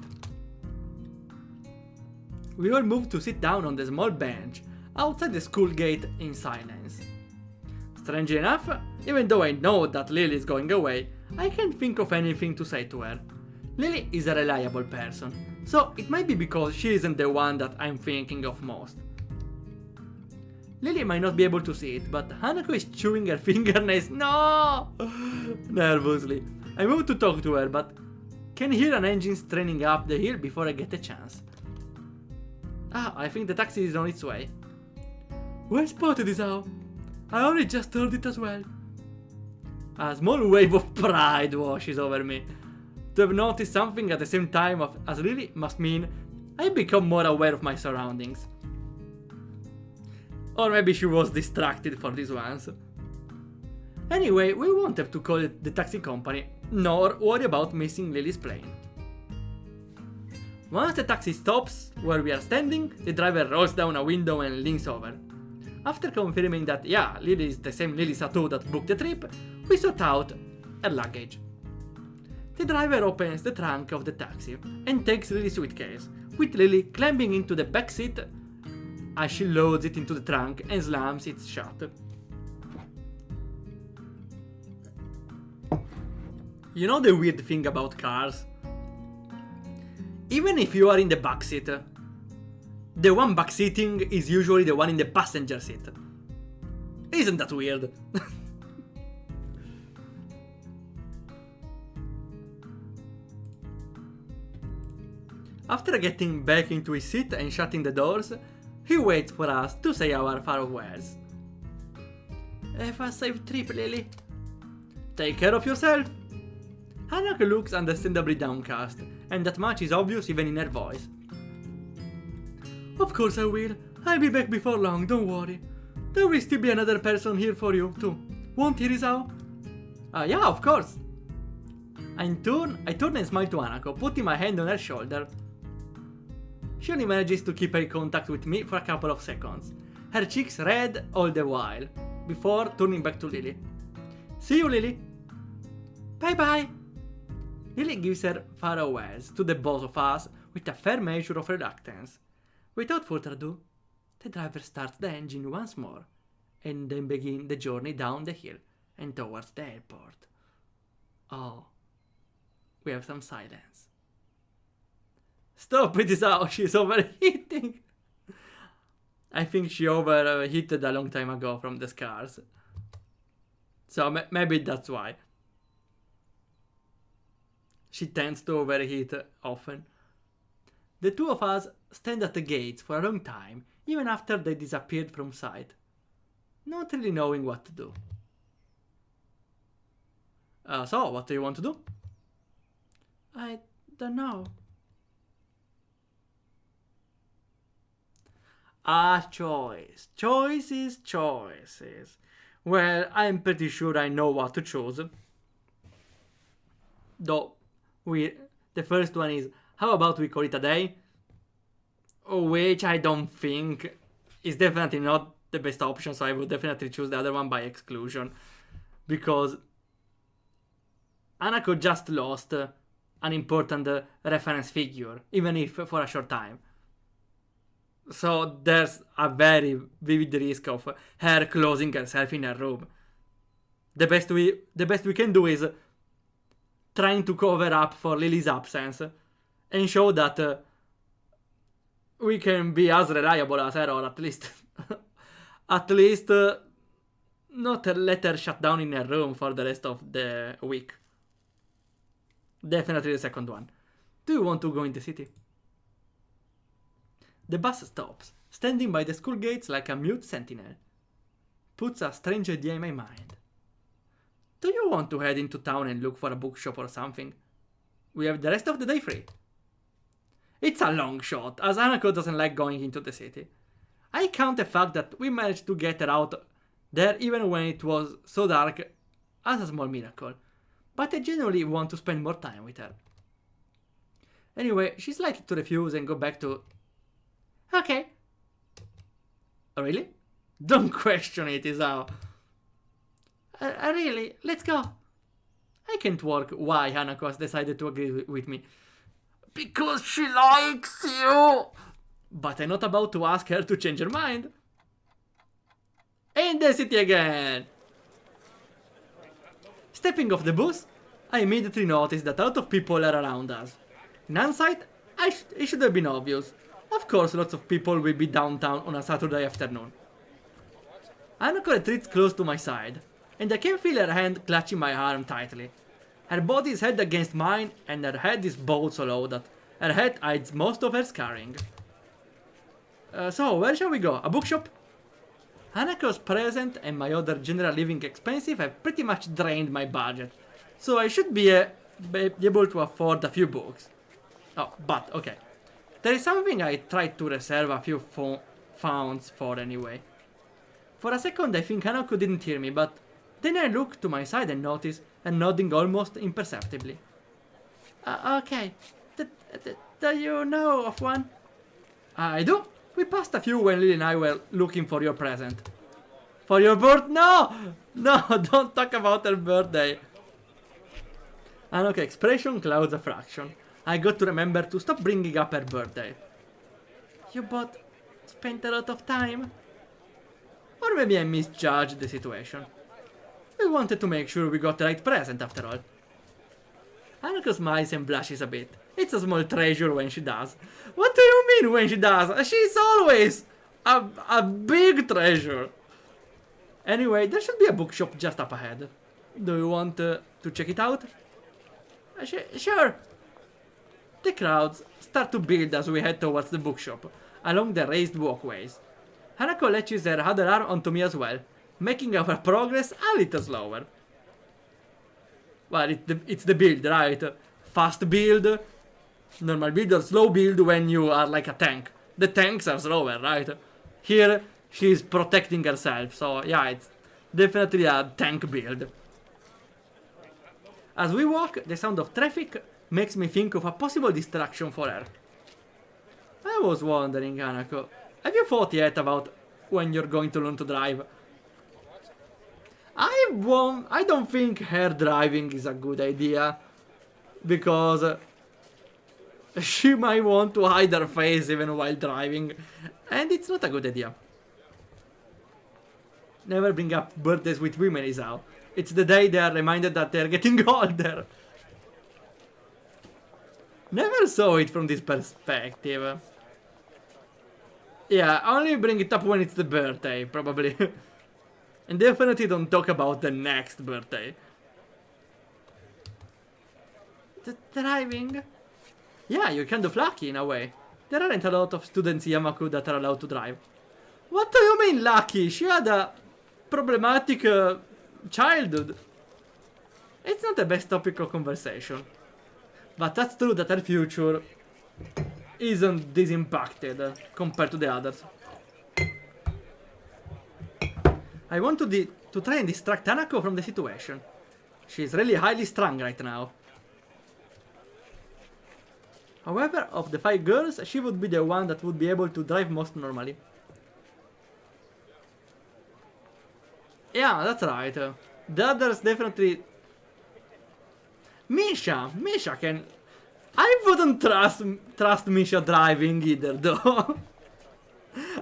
We all move to sit down on the small bench outside the school gate in silence. Strangely enough, even though I know that Lily is going away, I can't think of anything to say to her. Lily is a reliable person, so it might be because she isn't the one that I'm thinking of most. Lily might not be able to see it, but Hanako is chewing her fingernails. No! Nervously. I move to talk to her, but can hear an engine straining up the hill before I get a chance. I think the taxi is on its way. Well spotted, Isao. I only just heard it as well. A small wave of pride washes over me. To have noticed something at the same time as Lily must mean I become more aware of my surroundings. Or maybe she was distracted for this once. Anyway, we won't have to call it the taxi company, nor worry about missing Lily's plane. Once the taxi stops where we are standing, the driver rolls down a window and leans over. After confirming that, yeah, Lily is the same Lily Sato that booked the trip, we sort out her luggage. The driver opens the trunk of the taxi and takes Lily's suitcase, with Lily climbing into the back seat as she loads it into the trunk and slams it shut. You know the weird thing about cars? Even if you are in the back seat, the one backseating is usually the one in the passenger seat. Isn't that weird? After getting back into his seat and shutting the doors, he waits for us to say our farewells. Have a safe trip, Lily. Take care of yourself. Hanako looks understandably downcast, and that much is obvious even in her voice. Of course I will. I'll be back before long, don't worry. There will still be another person here for you, too. Won't he, Rizao? Yeah, of course. I turn and smile to Hanako, putting my hand on her shoulder. She only manages to keep eye contact with me for a couple of seconds, her cheeks red all the while, before turning back to Lily. See you, Lily. Bye-bye. Lily gives her farewells to the both of us with a fair measure of reluctance. Without further ado, the driver starts the engine once more, and then begin the journey down the hill and towards the airport. Oh, we have some silence. Stop it, Isao, she's overheating. I think she overheated a long time ago from the scars. So maybe that's why. She tends to overheat often. The two of us stand at the gates for a long time, even after they disappeared from sight, not really knowing what to do. So, what do you want to do? I don't know. Choice. Choices. Well, I'm pretty sure I know what to choose. Though, the first one is, how about we call it a day? Which I don't think is definitely not the best option, so I would definitely choose the other one by exclusion. Because Hanako just lost an important reference figure, even if for a short time. So there's a very vivid risk of her closing herself in her room. The best we can do is trying to cover up for Lily's absence and show that we can be as reliable as her, or at least not let her shut down in her room for the rest of the week. Definitely the second one. Do you want to go in the city? The bus stops, standing by the school gates like a mute sentinel. Puts a strange idea in my mind. Do you want to head into town and look for a bookshop or something? We have the rest of the day free. It's a long shot, as Hanako doesn't like going into the city. I count the fact that we managed to get her out there even when it was so dark as a small miracle, but I genuinely want to spend more time with her. Anyway, she's likely to refuse and go back to... Okay. Really? Don't question it, Isao. Really? Let's go. I can't work why Hanako has decided to agree with me. Because she likes you! But I'm not about to ask her to change her mind. In the city again! Stepping off the bus, I immediately noticed that a lot of people are around us. In hindsight, it should have been obvious. Of course, lots of people will be downtown on a Saturday afternoon. Hanako retreats close to my side, and I can feel her hand clutching my arm tightly. Her body is held against mine, and her head is bowed so low that her head hides most of her scarring. So, where shall we go? A bookshop? Hanako's present and my other general living expenses have pretty much drained my budget, so I should be able to afford a few books. Oh, but okay. There is something I tried to reserve a few funds for anyway. For a second I think Hanako didn't hear me, but then I looked to my side and noticed her nodding almost imperceptibly. Okay. Do you know of one? I do. We passed a few when Lily and I were looking for your present. For your birthday? No! No, don't talk about her birthday. Hanako's expression clouds a fraction. I got to remember to stop bringing up her birthday. You both spent a lot of time? Or maybe I misjudged the situation. We wanted to make sure we got the right present after all. Hanako smiles and blushes a bit. It's a small treasure when she does. What do you mean when she does? She's always a big treasure. Anyway, there should be a bookshop just up ahead. Do you want to check it out? Sure. The crowds start to build as we head towards the bookshop, along the raised walkways. Hanako latches her other arm onto me as well, making our progress a little slower. Well, it's the build, right? Fast build, normal build or slow build when you are like a tank. The tanks are slower, right? Here, she's protecting herself, so yeah, it's definitely a tank build. As we walk, the sound of traffic makes me think of a possible distraction for her. I was wondering, Hanako, have you thought yet about when you're going to learn to drive? I don't think her driving is a good idea, because she might want to hide her face even while driving, and it's not a good idea. Never bring up birthdays with women, Isao. It's the day they are reminded that they're getting older. Never saw it from this perspective. Yeah, only bring it up when it's the birthday, probably. And definitely don't talk about the next birthday. The driving? Yeah, you're kind of lucky in a way. There aren't a lot of students in Yamaku that are allowed to drive. What do you mean lucky? She had a problematic childhood. It's not the best topic of conversation. But that's true that her future isn't this impacted compared to the others. I want to try and distract Hanako from the situation. She's really highly strung right now. However, of the 5 girls, she would be the one that would be able to drive most normally. Yeah, that's right. The others definitely... Misha can... I wouldn't trust Misha driving either, though.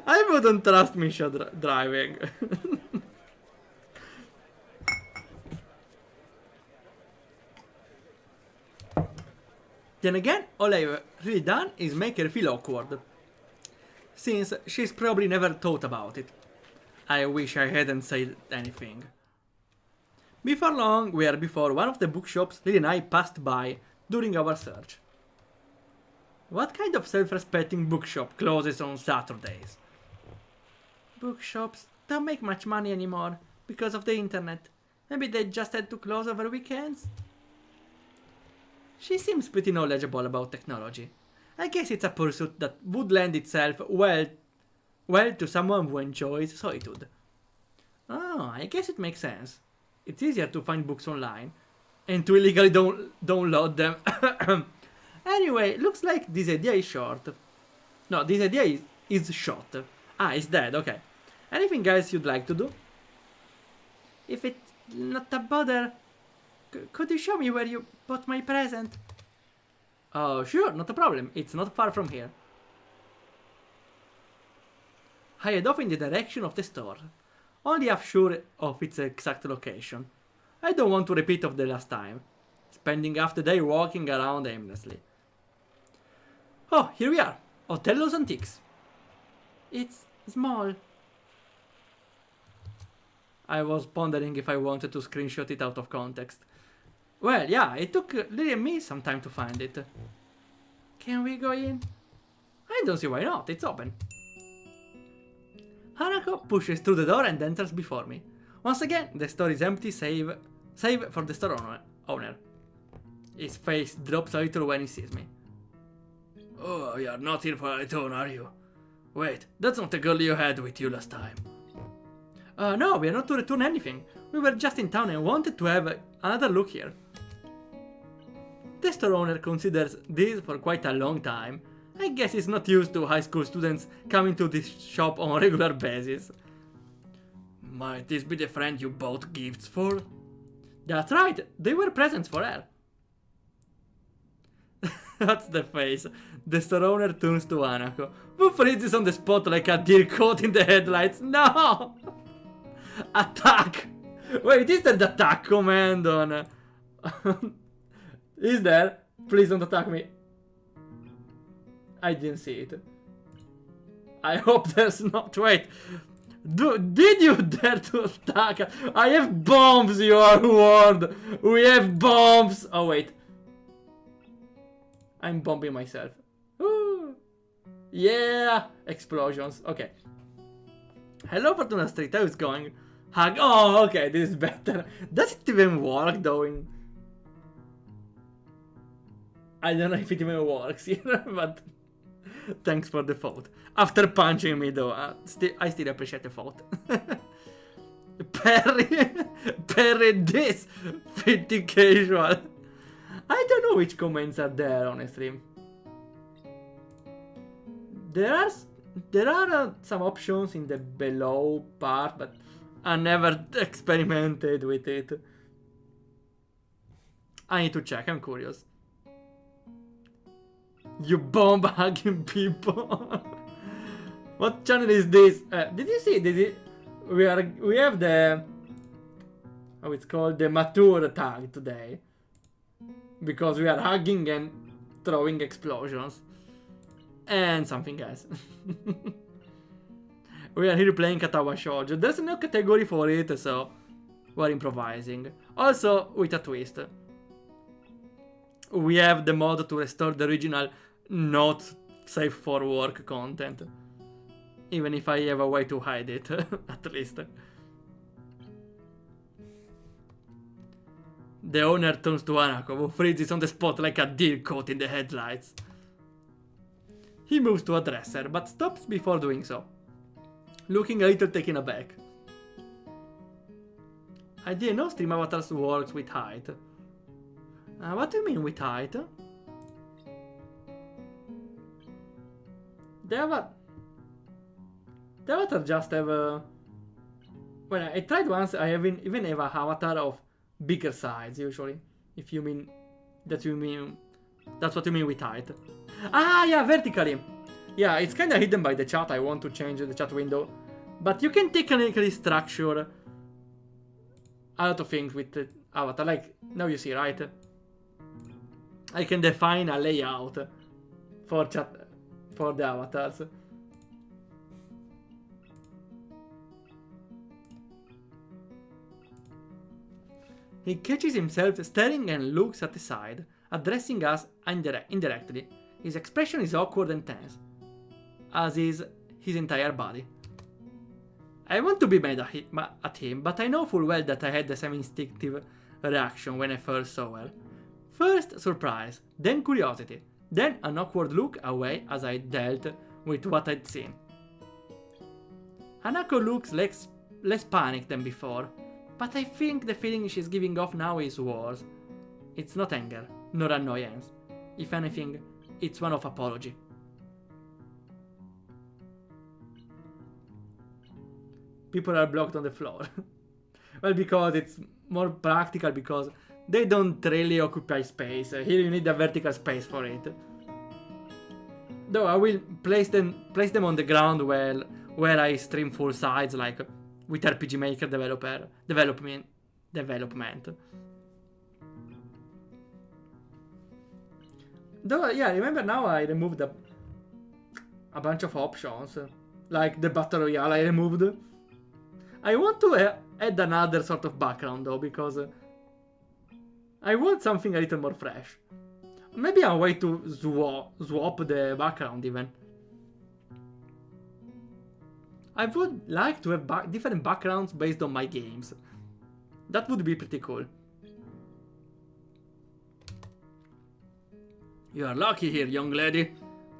I wouldn't trust Misha driving. Then again, all I've really done is make her feel awkward, since she's probably never thought about it. I wish I hadn't said anything. Before long, we are before one of the bookshops Lily and I passed by during our search. What kind of self-respecting bookshop closes on Saturdays? Bookshops don't make much money anymore because of the internet. Maybe they just had to close over weekends? She seems pretty knowledgeable about technology. I guess it's a pursuit that would lend itself well to someone who enjoys solitude. Oh, I guess it makes sense. It's easier to find books online and to illegally download them. Anyway, looks like this idea is short. No, this idea is shot. Ah, it's dead, okay. Anything else you'd like to do? If it's not a bother, could you show me where you bought my present? Oh, sure, not a problem. It's not far from here. I head off in the direction of the store, only half sure of its exact location. I don't want to repeat of the last time, spending half the day walking around aimlessly. Oh, here we are. Otello's Antiques. It's small. I was pondering if I wanted to screenshot it out of context. Well, yeah, it took Lily and me some time to find it. Can we go in? I don't see why not, it's open. Hanako pushes through the door and enters before me. Once again, the store is empty save for the store owner. His face drops a little when he sees me. Oh, you're not here for a return, are you? Wait, that's not the girl you had with you last time. No, we are not to return anything. We were just in town and wanted to have another look here. The store owner considers this for quite a long time. I guess he's not used to high school students coming to this shop on a regular basis. Might this be the friend you bought gifts for? That's right, they were presents for her. That's the face. The store owner turns to Hanako, who freezes on the spot like a deer caught in the headlights. No! Attack! Wait, is that the attack command on... Is there? Please don't attack me. I didn't see it. I hope there's not. Wait. Did you dare to attack? I have bombs, you are warned. We have bombs. Oh, wait. I'm bombing myself. Ooh. Yeah. Explosions. Okay. Hello, Fortuna Street. How is it going? Hug. Oh, okay. This is better. Does it even work, though? I don't know if it even works here, but thanks for the thought. After punching me, though, I still appreciate the thought. Parry this! Pretty casual. I don't know which comments are there, honestly. There are some options in the below part, but I never experimented with it. I need to check, I'm curious. You bomb hugging people. What channel is this? Did you see? We have the it's called the mature tag today because we are hugging and throwing explosions and something else. We are here playing Katawa Shoujo. There's no category for it, so we're improvising. Also with a twist. We have the mod to restore the original not safe for work content. Even if I have a way to hide it, at least. The owner turns to Hanako, who freezes on the spot like a deer caught in the headlights. He moves to address her, but stops before doing so, looking a little taken aback. I didn't know Stream Avatars works with height. What do you mean with height? The avatar just have a... When I tried once, I even have a avatar of bigger size, usually. If you mean... That's what you mean with height. Ah, yeah, vertically. Yeah, it's kinda hidden by the chat. I want to change the chat window. But you can technically structure a lot of things with the avatar. Like, now you see, right? I can define a layout for the avatars. He catches himself staring and looks at the side, addressing us indirectly. His expression is awkward and tense, as is his entire body. I want to be mad at him, but I know full well that I had the same instinctive reaction when I first saw her. First surprise, then curiosity, then an awkward look away as I dealt with what I'd seen. Hanako looks less panicked than before, but I think the feeling she's giving off now is worse. It's not anger, nor annoyance. If anything, it's one of apology. People are blocked on the floor. Well, because it's more practical, because they don't really occupy space. Here you need a vertical space for it. Though I will place them on the ground where I stream full sides, like with RPG Maker development. Though, yeah, remember now I removed a bunch of options, like the Battle Royale I removed. I want to add another sort of background though, because I want something a little more fresh. Maybe a way to swap the background even. I would like to have different backgrounds based on my games. That would be pretty cool. You are lucky here, young lady,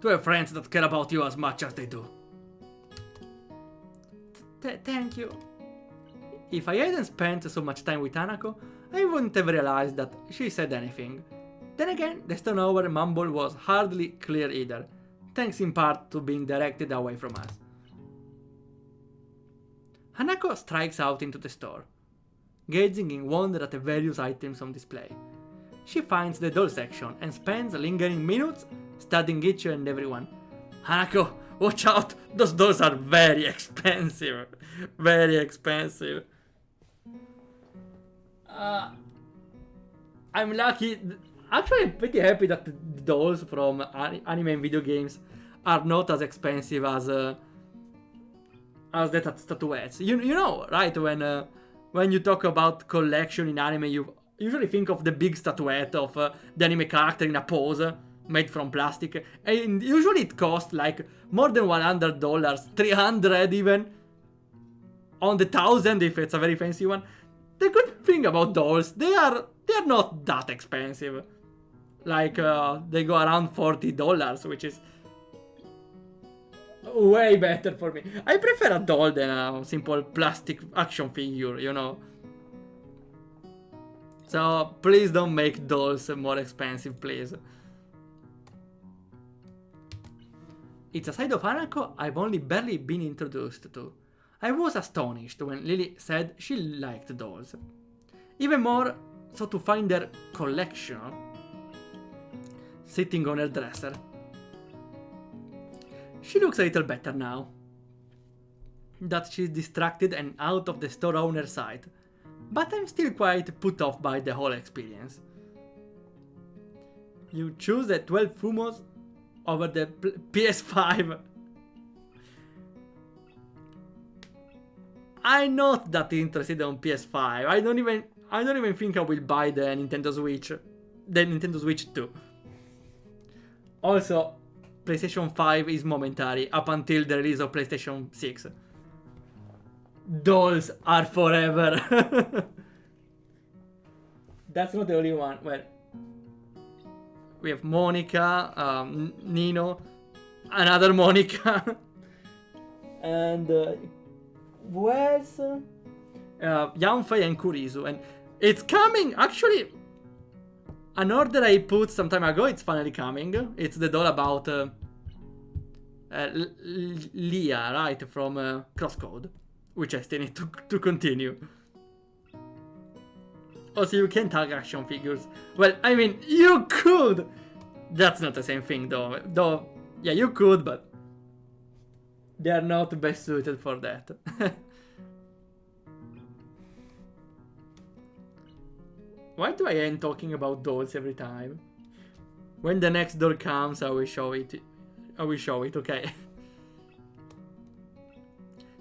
to have friends that care about you as much as they do. Thank you. If I hadn't spent so much time with Hanako, I wouldn't have realized that she said anything. Then again, the Stoneover mumble was hardly clear either, thanks in part to being directed away from us. Hanako strikes out into the store, gazing in wonder at the various items on display. She finds the doll section and spends lingering minutes studying each and every one. Hanako, watch out! Those dolls are very expensive. Very expensive. I'm lucky Actually, I'm pretty happy that the dolls from anime and video games are not as expensive as the statuettes. You know, right? When you talk about collection in anime, you usually think of the big statuette of the anime character in a pose made from plastic, and usually it costs like more than $100, 300 even, on the 1,000 if it's a very fancy one. The good thing about dolls, they're not that expensive. Like they go around $40, which is way better for me. I prefer a doll than a simple plastic action figure, you know. So please don't make dolls more expensive, please. It's a side of Hanako I've only barely been introduced to. I was astonished when Lily said she liked dolls. Even more so to find her collection sitting on her dresser. She looks a little better now that she's distracted and out of the store owner's sight, but I'm still quite put off by the whole experience. You choose the 12 Fumos over the PS5. I'm not that interested on PS5. I don't even think I will buy the Nintendo Switch 2. Also, PlayStation 5 is momentary up until the release of PlayStation 6. Dolls are forever. That's not the only one. Well, we have Monica, Nino, another Monica, and who else? Yanfei and Kurisu, and it's coming. Actually, an order I put some time ago, it's finally coming. It's the doll about Leah, right, from Crosscode, which I still need to continue. Also, you can tag action figures. Well, I mean, you could! That's not the same thing, though. Yeah, you could, but they are not best suited for that. Why do I end talking about dolls every time? When the next doll comes, I will show it. Okay.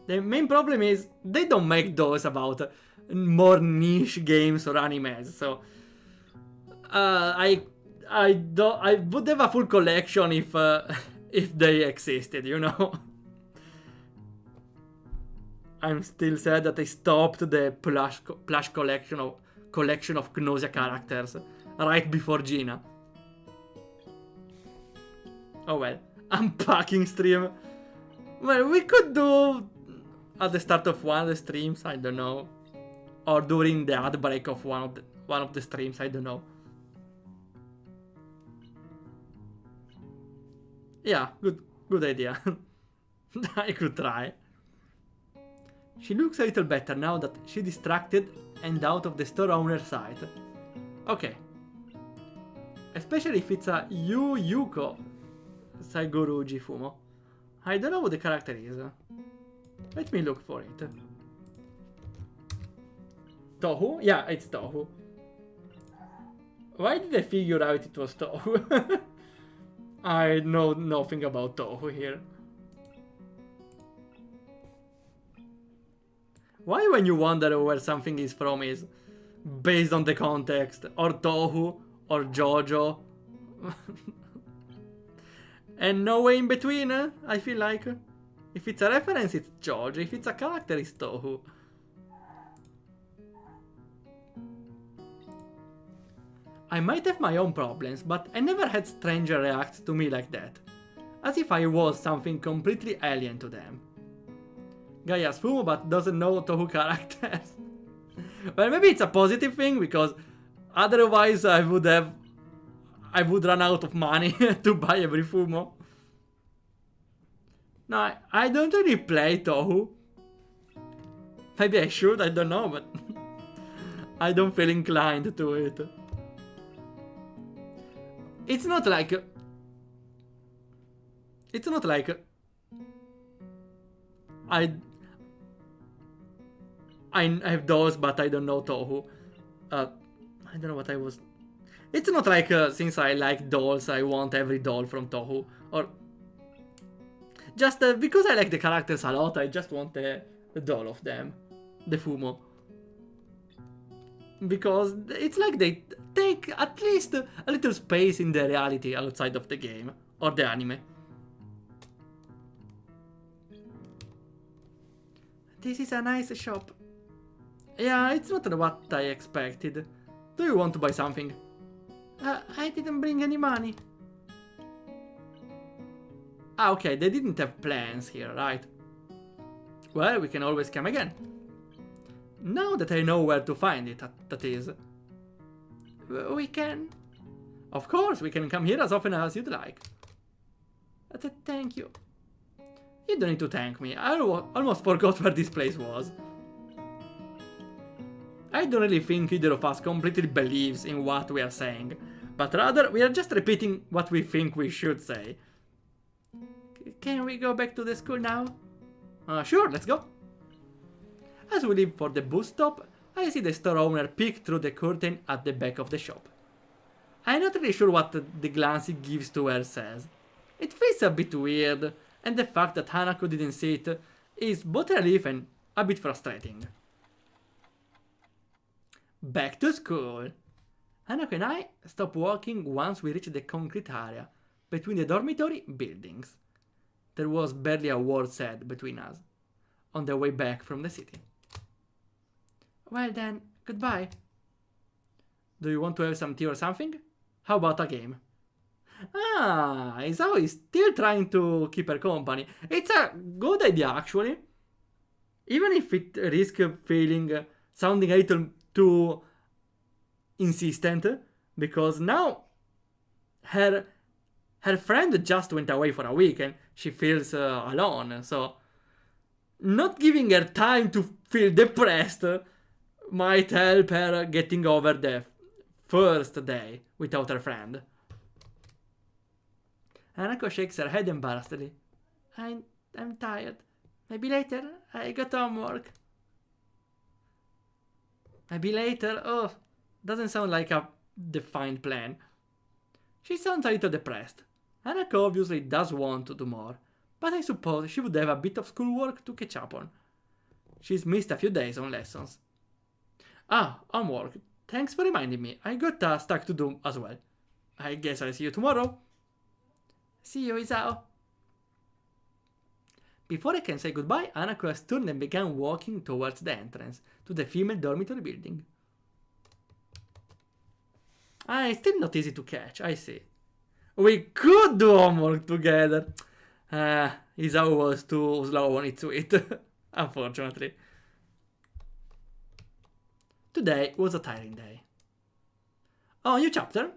The main problem is they don't make dolls about more niche games or animes, so I would have a full collection if they existed, you know. I'm still sad that I stopped the plush collection of Gnosia characters right before Gina. Oh well, unpacking stream. Well, we could do at the start of one of the streams, I don't know, or during the ad break of one of the streams, I don't know. Yeah, good idea. I could try. She looks a little better now that she's distracted and out of the store owner's sight. Okay. Especially if it's a Yuko Saigoruji Fumo. I don't know what the character is. Let me look for it. Tohu? Yeah, it's Tohu. Why did I figure out it was Tohu? I know nothing about Tohu here. Why when you wonder where something is from is based on the context, or Tohu, or Jojo, and no way in between, I feel like. If it's a reference, it's Jojo, if it's a character, it's Tohu. I might have my own problems, but I never had stranger react to me like that. As if I was something completely alien to them. Guy has Fumo but doesn't know Tohu characters. Well, maybe it's a positive thing, because otherwise I would run out of money to buy every Fumo. No, I don't really play Tohu. Maybe I should, I don't know, but I don't feel inclined to it. It's not like I have those, but I don't know Tohu. I don't know what I was. It's not like since I like dolls, I want every doll from Toho. Or just because I like the characters a lot, I just want the doll of them. The Fumo. Because it's like they take at least a little space in the reality outside of the game. Or the anime. This is a nice shop. Yeah, it's not what I expected. Do you want to buy something? I didn't bring any money. Ah, okay, they didn't have plans here, right? Well, we can always come again. Now that I know where to find it, that is. We can... Of course, we can come here as often as you'd like. Thank you. You don't need to thank me. I almost forgot where this place was. I don't really think either of us completely believes in what we are saying, but rather we are just repeating what we think we should say. Can we go back to the school now? Sure, let's go. As we leave for the bus stop, I see the store owner peek through the curtain at the back of the shop. I'm not really sure what the glance he gives to her says. It feels a bit weird, and the fact that Hanako didn't see it is both a relief and a bit frustrating. Back to school. Hanako and I stop walking once we reach the concrete area between the dormitory buildings. There was barely a word said between us on the way back from the city. Well then, goodbye. Do you want to have some tea or something? How about a game? Ah, Isao is still trying to keep her company. It's a good idea actually. Even if it risks sounding a little too insistent, because now her friend just went away for a week and she feels alone, so not giving her time to feel depressed might help her getting over the first day without her friend. Hanako shakes her head embarrassedly. I'm tired. Maybe later. I got homework. Maybe later? Oh, doesn't sound like a defined plan. She sounds a little depressed. Hanako obviously does want to do more, but I suppose she would have a bit of schoolwork to catch up on. She's missed a few days on lessons. Ah, homework. Thanks for reminding me. I got a stack to do as well. I guess I'll see you tomorrow. See you, Isao. Before I can say goodbye, Hanako has turned and began walking towards the entrance to the female dormitory building. Ah, it's still not easy to catch, I see. We could do homework together. Isao was too slow on its feet, unfortunately. Today was a tiring day. Oh, new chapter?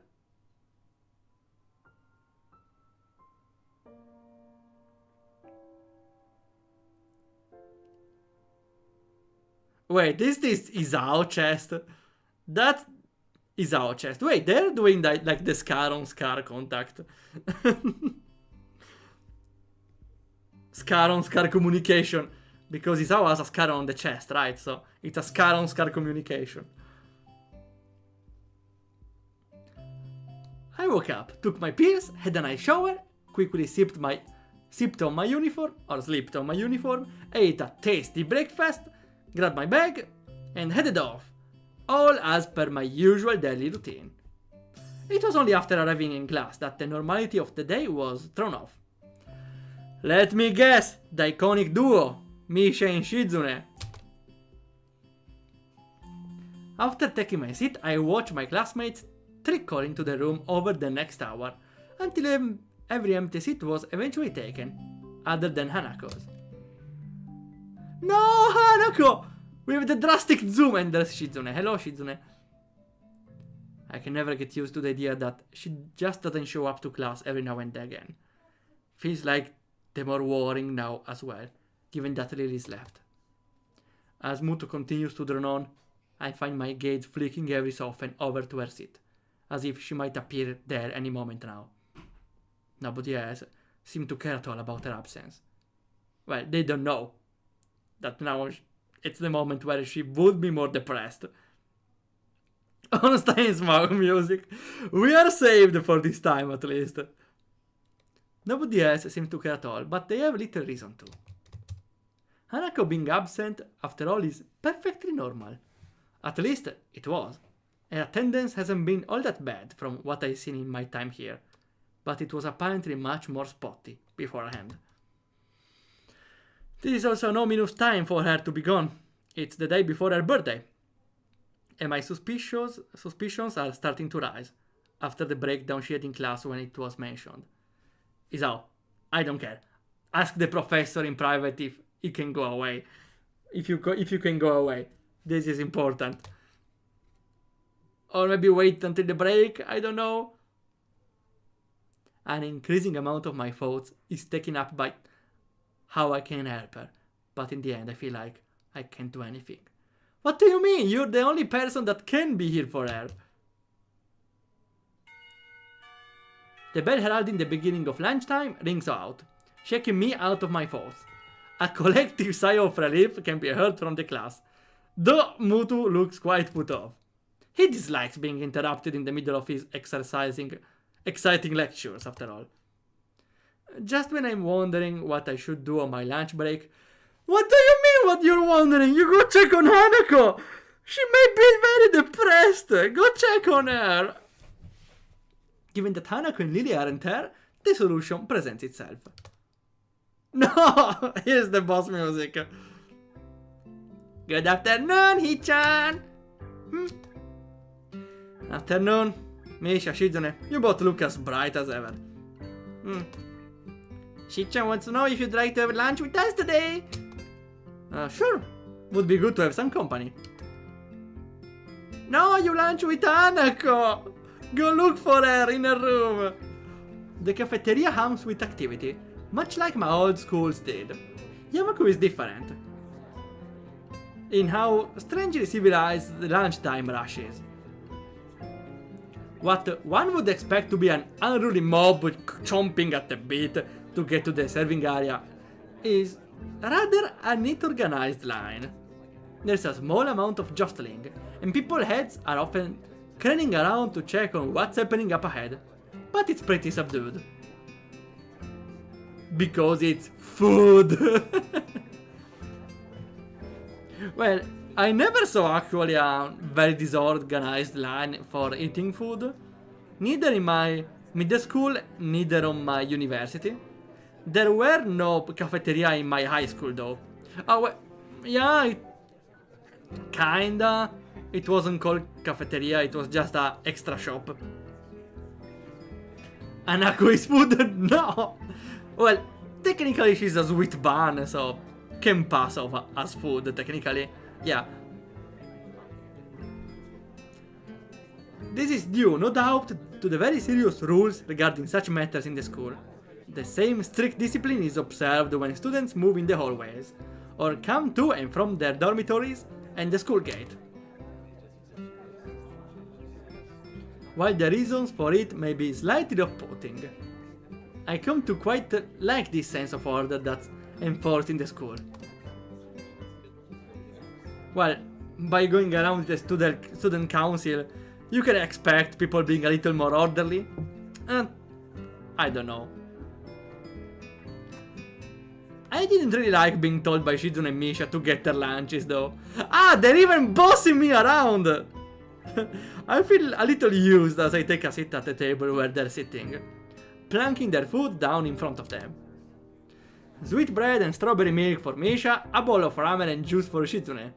Wait, is this Isao chest? That's Isao chest. Wait, they're doing that, like the scar on scar contact. Scar on scar communication. Because Isao has a scar on the chest, right? So it's a scar on scar communication. I woke up, took my pills, had a nice shower, quickly slipped on my uniform, ate a tasty breakfast, grabbed my bag, and headed off, all as per my usual daily routine. It was only after arriving in class that the normality of the day was thrown off. Let me guess, the iconic duo, Misha and Shizune. After taking my seat, I watched my classmates trickle into the room over the next hour, until every empty seat was eventually taken, other than Hanako's. No, Hanako! With the drastic zoom, and there's Shizune. Hello, Shizune. I can never get used to the idea that she just doesn't show up to class every now and again. Feels like the more worrying now as well, given that Lily's left. As Muto continues to drone on, I find my gaze flicking every so often over to her seat, as if she might appear there any moment now. Nobody else seemed to care at all about her absence. Well, they don't know that now it's the moment where she would be more depressed. Einstein smog music. We are saved for this time at least. Nobody else seems to care at all, but they have little reason to. Hanako being absent, after all, is perfectly normal. At least it was. Her attendance hasn't been all that bad from what I've seen in my time here, but it was apparently much more spotty beforehand. This is also an ominous time for her to be gone. It's the day before her birthday. And my suspicions are starting to rise after the breakdown she had in class when it was mentioned. Isao, I don't care. Ask the professor in private if he can go away. If you can go away. This is important. Or maybe wait until the break, I don't know. An increasing amount of my thoughts is taken up by how I can help her. But in the end I feel like I can't do anything. What do you mean? You're the only person that can be here for her. The bell heralding the beginning of lunchtime rings out, shaking me out of my thoughts. A collective sigh of relief can be heard from the class, though Mutu looks quite put off. He dislikes being interrupted in the middle of his exciting lectures, after all. Just when I'm wondering what I should do on my lunch break. What do you mean what you're wondering? You go check on Hanako! She may be very depressed! Go check on her! Given that Hanako and Lily aren't here, the solution presents itself. No! Here's the boss music. Good afternoon, Hichan! Afternoon. Misha, Shizune, you both look as bright as ever. Shichan wants to know if you'd like to have lunch with us today. Sure. Would be good to have some company. No, you lunch with Hanako! Go look for her in her room. The cafeteria hums with activity, much like my old schools did. Yamaku is different in how strangely civilized the lunchtime rush is. What one would expect to be an unruly mob chomping at the bit to get to the serving area is rather a neat organized line. There's a small amount of jostling, and people's heads are often craning around to check on what's happening up ahead, but it's pretty subdued. Because it's food! Well, I never saw actually a very disorganized line for eating food, neither in my middle school, neither on my university. There were no cafeteria in my high school though. Oh, well, yeah, kinda. It wasn't called cafeteria, it was just a extra shop. Hanako is food? No! Well, technically she's a sweet bun, so can pass off as food, technically. Yeah. This is due, no doubt, to the very serious rules regarding such matters in the school. The same strict discipline is observed when students move in the hallways, or come to and from their dormitories and the school gate. While the reasons for it may be slightly off-putting, I come to quite like this sense of order that's enforced in the school. Well, by going around the student council, you can expect people being a little more orderly, and I don't know. I didn't really like being told by Shizune and Misha to get their lunches though. Ah, they're even bossing me around! I feel a little used as I take a seat at the table where they're sitting, plunking their food down in front of them. Sweet bread and strawberry milk for Misha, a bowl of ramen and juice for Shizune.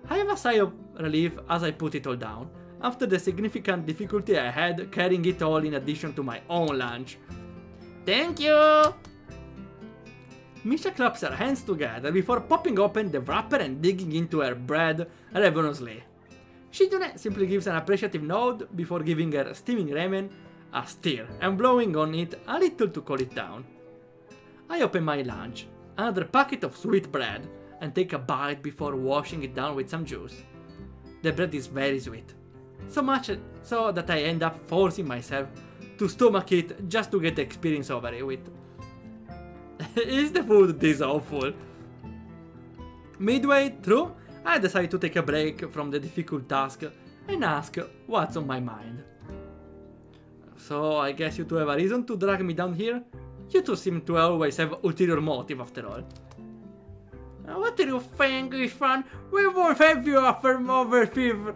I have a sigh of relief as I put it all down, after the significant difficulty I had carrying it all in addition to my own lunch. Thank you! Misha claps her hands together before popping open the wrapper and digging into her bread ravenously. Shizune simply gives an appreciative nod before giving her steaming ramen a stir and blowing on it a little to cool it down. I open my lunch, another packet of sweet bread, and take a bite before washing it down with some juice. The bread is very sweet, so much so that I end up forcing myself to stomach it just to get the experience over it with. Is the food this awful? Midway through, I decide to take a break from the difficult task and ask what's on my mind. So I guess you two have a reason to drag me down here? You two seem to always have ulterior motive after all. What do you think, Ifan? We won't have you after over fever.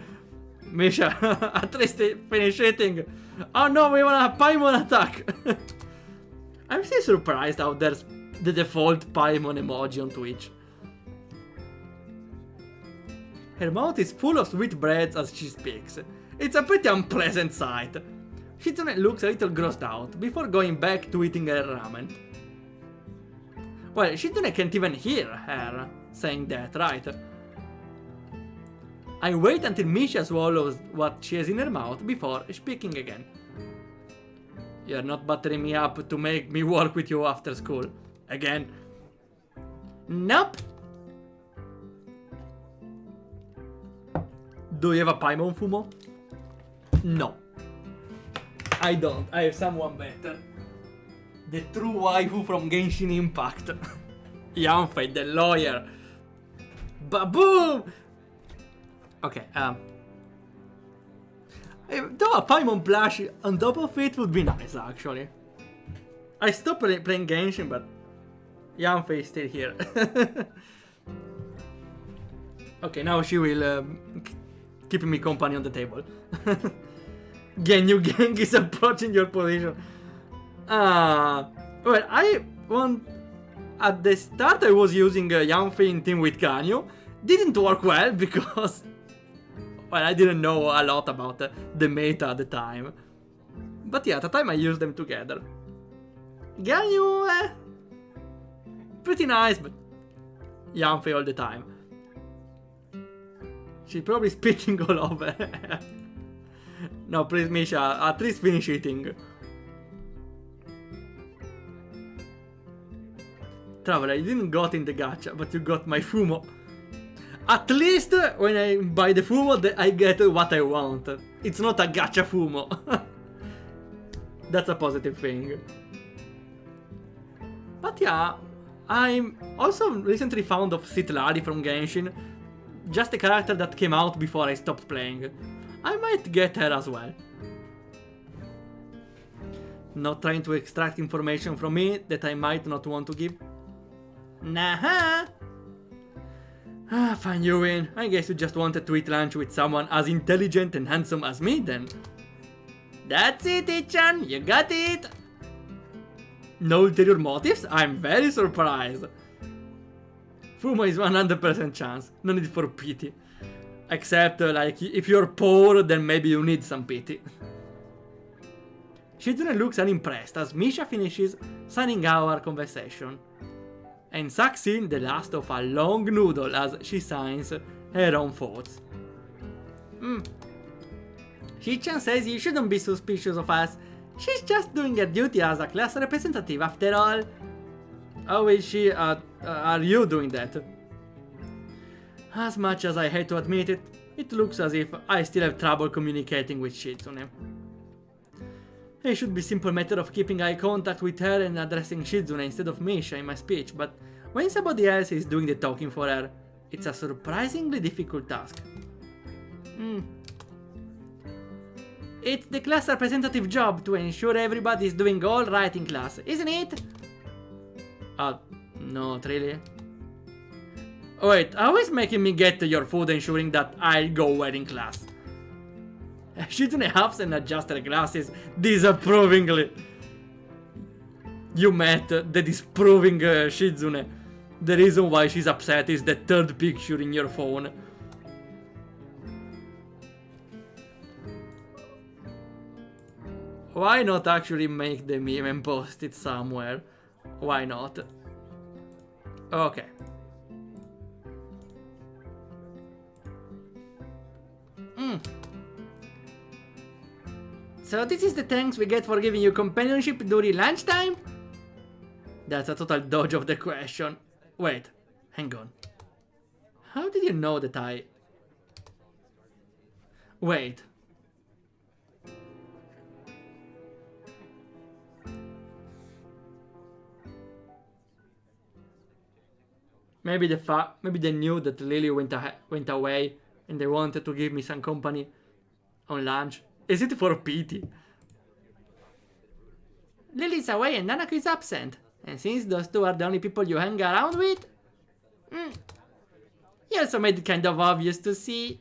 Misha, at least finish eating. Oh no, we want a Paimon attack. I'm still surprised how there's the default Paimon emoji on Twitch. Her mouth is full of sweet breads as she speaks. It's a pretty unpleasant sight. Shizune looks a little grossed out before going back to eating her ramen. Well, Shizune can't even hear her saying that, right? I wait until Misha swallows what she has in her mouth before speaking again. You're not buttering me up to make me work with you after school. Again. Nope. Do you have a Paimon Fumo? No. I don't. I have someone better. The true waifu from Genshin Impact. Yanfei, the lawyer. Baboom! Okay, though a Paimon plush on top of it would be nice, actually. I stopped playing Genshin, but Yanfei is still here. Okay, now she will keep me company on the table. Genyu Gang is approaching your position. Well, at the start I was using Yanfei in team with Ganyu. Didn't work well because, well, I didn't know a lot about the meta at the time. But yeah, at the time I used them together. Ganyu, pretty nice, but Yanfei all the time. She's probably spitting all over. No, please, Misha, at least finish eating. Traveler, you didn't got in the gacha, but you got my Fumo. At least when I buy the Fumo, I get what I want. It's not a gacha Fumo. That's a positive thing. But yeah, I'm also recently found of Citlali from Genshin. Just a character that came out before I stopped playing. I might get her as well. Not trying to extract information from me that I might not want to give. Nah. Fine, you win. I guess you just wanted to eat lunch with someone as intelligent and handsome as me then. That's it, Ichan. You got it. No ulterior motives? I'm very surprised. Fumo is 100% chance. No need for pity. Except, like, if you're poor, then maybe you need some pity. Shizune looks unimpressed as Misha finishes signing our conversation. And sucks in the last of a long noodle as she signs her own thoughts. Shichan says you shouldn't be suspicious of us. She's just doing her duty as a class representative after all. How is she, are you doing that? As much as I hate to admit it, it looks as if I still have trouble communicating with Shizune. It should be a simple matter of keeping eye contact with her and addressing Shizune instead of Misha in my speech, but when somebody else is doing the talking for her, it's a surprisingly difficult task. It's the class representative job to ensure everybody is doing all right in class, isn't it? Not really. Wait, always making me get your food ensuring that I go well in class. Shizune huffs and adjusts her glasses disapprovingly. You met the disapproving Shizune. The reason why she's upset is the third picture in your phone. Why not actually make the meme and post it somewhere? Why not? Okay. So this is the thanks we get for giving you companionship during lunchtime? That's a total dodge of the question. Wait, hang on. How did you know that I... Wait. Maybe they knew that Lily went away and they wanted to give me some company On lunch? Is it for pity? Lily's away and Hanako is absent. And since those two are the only people you hang around with... He also made it kind of obvious to see...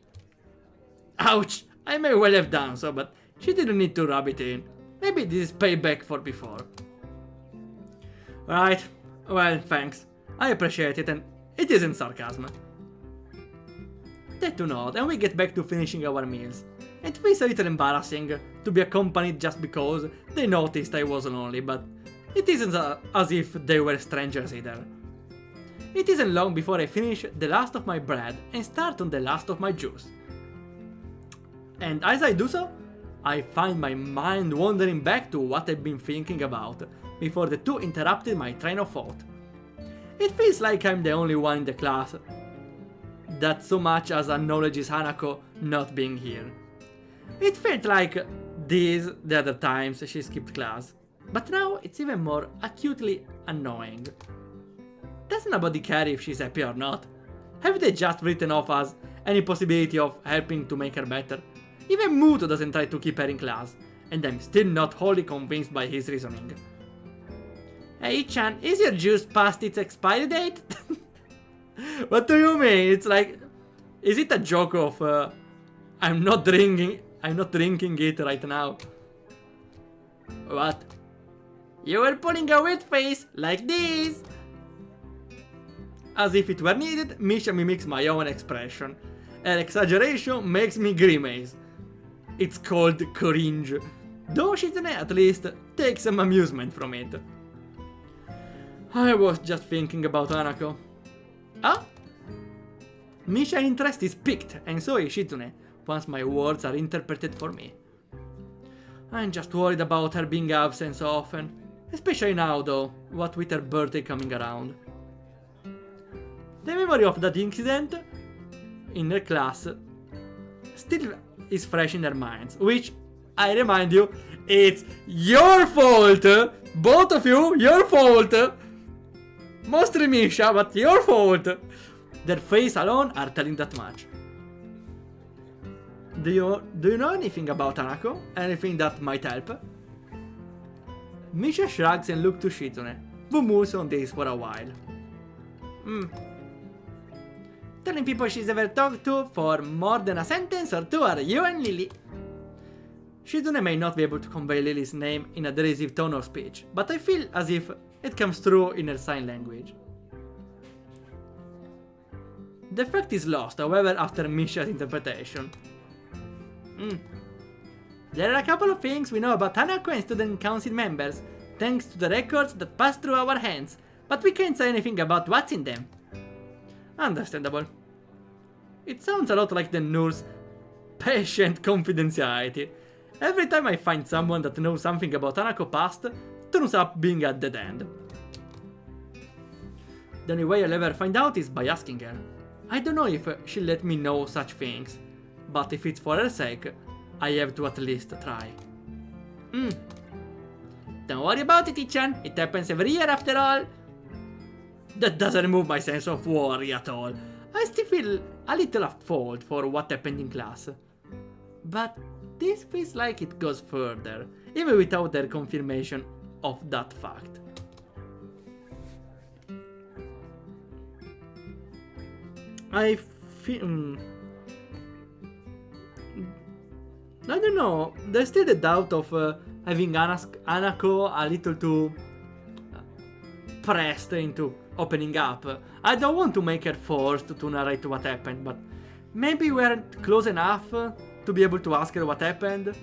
Ouch! I may well have done so, but she didn't need to rub it in. Maybe this is payback for before. Right. Well, thanks. I appreciate it, and it isn't sarcasm. They do not, and we get back to finishing our meals. It feels a little embarrassing to be accompanied just because they noticed I was lonely, but it isn't as if they were strangers either. It isn't long before I finish the last of my bread and start on the last of my juice. And as I do so, I find my mind wandering back to what I've been thinking about before the two interrupted my train of thought. It feels like I'm the only one in the class that so much as acknowledges Hanako not being here. It felt like this the other times she skipped class, but now it's even more acutely annoying. Does nobody care if she's happy or not? Have they just written off as any possibility of helping to make her better? Even Muto doesn't try to keep her in class, and I'm still not wholly convinced by his reasoning. Hey Chan, is your juice past its expiry date? What do you mean? It's like, is it a joke of I'm not drinking it right now? What? You were pulling a weird face like this. As if it were needed, Misha mimics my own expression. Her exaggeration makes me grimace. It's called cringe, though Shizune at least takes some amusement from it. I was just thinking about Hanako. Ah? Misha's interest is piqued, and so is Shizune, once my words are interpreted for me. I'm just worried about her being absent so often, especially now though, what with her birthday coming around. The memory of that incident in her class still is fresh in their minds, which, I remind you, it's your fault! Both of you, your fault! Mostly Misha, but your fault! Their face alone are telling that much. Do you know anything about Hanako? Anything that might help? Misha shrugs and looks to Shizune, who moves on this for a while. Telling people she's ever talked to for more than a sentence or two are you and Lily. Shizune may not be able to convey Lily's name in a derisive tone of speech, but I feel as if it comes through in her sign language. The fact is lost, however, after Misha's interpretation. There are a couple of things we know about Hanako and student council members, thanks to the records that pass through our hands, but we can't say anything about what's in them. Understandable. It sounds a lot like the nurse patient confidentiality. Every time I find someone that knows something about Hanako past, turns up being a dead end. The only way I'll ever find out is by asking her. I don't know if she'll let me know such things, but if it's for her sake, I have to at least try. Don't worry about it, Ichan. It happens every year after all. That doesn't remove my sense of worry at all. I still feel a little at fault for what happened in class. But this feels like it goes further, even without their confirmation of that fact. I feel... I don't know, there's still the doubt of having Hanako a little too pressed into opening up. I don't want to make her forced to narrate what happened, but maybe we weren't close enough to be able to ask her what happened.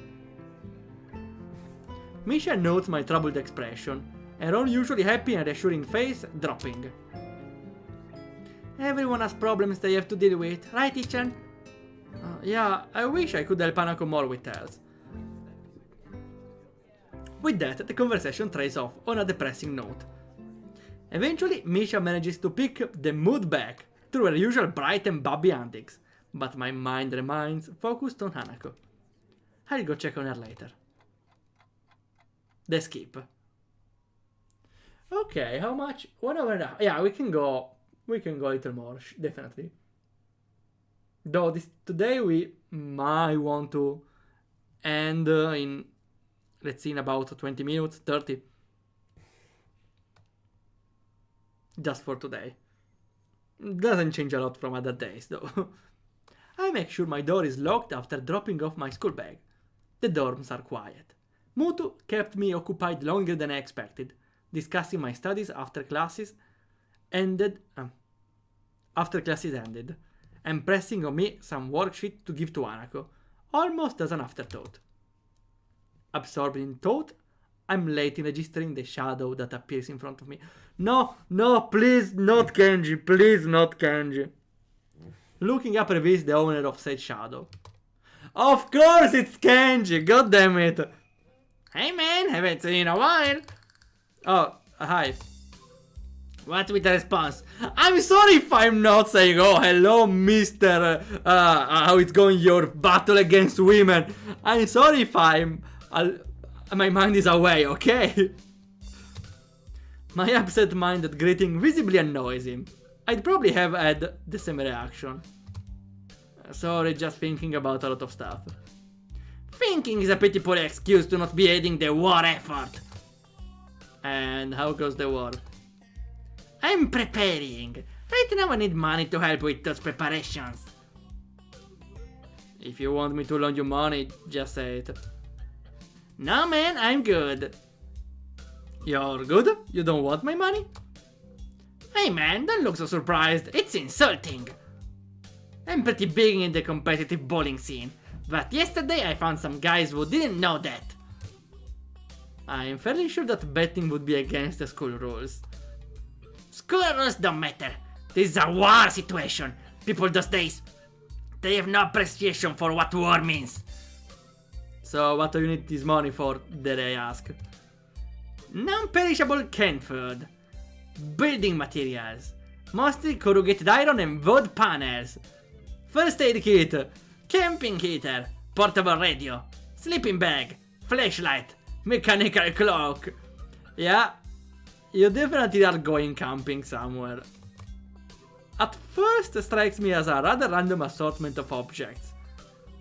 Misha notes my troubled expression, her own usually happy and reassuring face dropping. Everyone has problems they have to deal with, right, Ichan? Yeah, I wish I could help Hanako more with hers. With that, the conversation trails off on a depressing note. Eventually, Misha manages to pick the mood back through her usual bright and bubbly antics, but my mind remains focused on Hanako. I'll go check on her later. The skip. Okay, how much? 1 hour and a half. Yeah, we can go a little more, definitely. Though today we might want to And let's see, in about 20 minutes, 30. Just for today. Doesn't change a lot from other days though. I make sure my door is locked after dropping off my school bag. The dorms are quiet. Mutu kept me occupied longer than I expected, discussing my studies after classes ended, and pressing on me some worksheet to give to Hanako, almost as an afterthought. Absorbed in thought, I'm late in registering the shadow that appears in front of me. No, please not Kenji, please not Kenji. Looking up reveals the owner of said shadow. Of course it's Kenji, god damn it. Hey man, haven't seen you in a while. Oh, hi. What with the response? I'm sorry if I'm not saying, oh hello mister, how it's going your battle against women. I'm sorry if my mind is away, okay? My absent-minded greeting visibly annoys him. I'd probably have had the same reaction. Sorry, just thinking about a lot of stuff. Thinking is a pretty poor excuse to not be aiding the war effort. And how goes the war? I'm preparing. Right now I need money to help with those preparations. If you want me to loan you money, just say it. No man, I'm good. You're good? You don't want my money? Hey man, don't look so surprised, it's insulting. I'm pretty big in the competitive bowling scene, but yesterday I found some guys who didn't know that. I'm fairly sure that betting would be against the school rules. School rules don't matter. This is a war situation. People those days, they have no appreciation for what war means. So what do you need this money for, dare I ask? Non-perishable canned food. Building materials. Mostly corrugated iron and wood panels. First aid kit. Camping heater. Portable radio. Sleeping bag. Flashlight. Mechanical clock. Yeah, you definitely are going camping somewhere. At first strikes me as a rather random assortment of objects.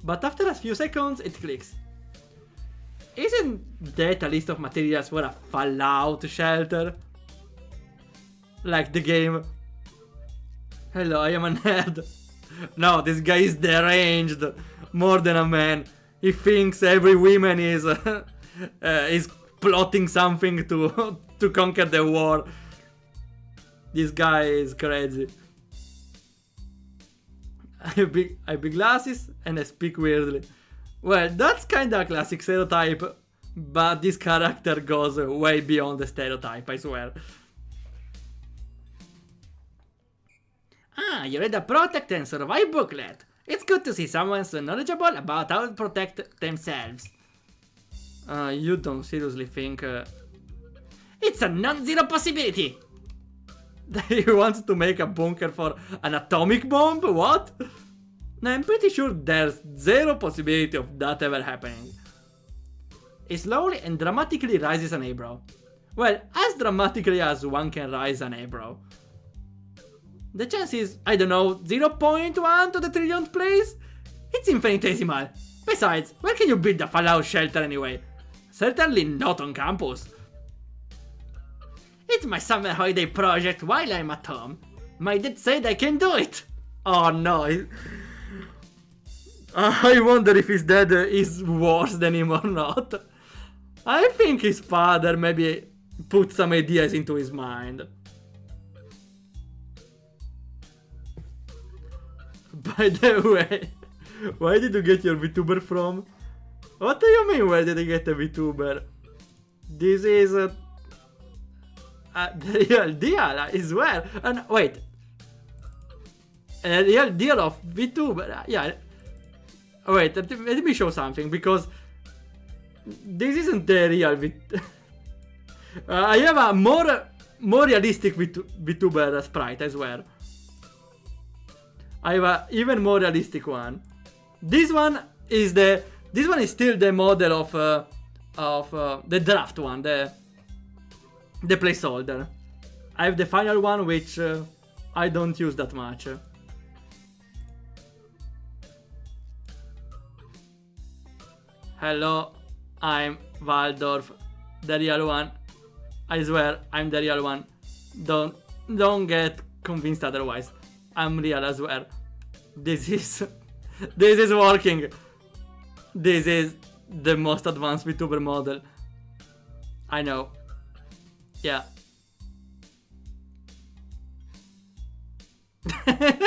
But after a few seconds it clicks. Isn't that a list of materials for a fallout shelter? Like the game. Hello, I am a nerd. No, this guy is deranged. More than a man. He thinks every woman is plotting something to conquer the war. This guy is crazy. I have big glasses and I speak weirdly. Well, that's kinda a classic stereotype, but this character goes way beyond the stereotype, I swear. Ah, you read a Protect and Survive booklet. It's good to see someone so knowledgeable about how to protect themselves. You don't seriously think... It's a non-zero possibility! He wants to make a bunker for an atomic bomb? What? I'm pretty sure there's zero possibility of that ever happening. He slowly and dramatically raises an eyebrow. Well, as dramatically as one can raise an eyebrow. The chance is, I don't know, 0.1 to the trillionth place? It's infinitesimal. Besides, where can you build a fallout shelter anyway? Certainly not on campus. It's my summer holiday project while I'm at home. My dad said I can do it. Oh no. I wonder if his dad is worse than him or not. I think his father maybe put some ideas into his mind. By the way, where did you get your VTuber from? What do you mean, where did you get a VTuber? This is the real deal, I swear. And wait, a real deal of VTuber, yeah. Wait, let me show something, because this isn't the real I have a more realistic VTuber sprite, I swear. I have a even more realistic one. This one is still the model of the draft one, the placeholder. I have the final one, which I don't use that much. Hello, I'm Waldorf, the real one. I swear, I'm the real one. Don't get convinced otherwise. I'm real, I swear. This is working. This is the most advanced VTuber model. I know. Yeah.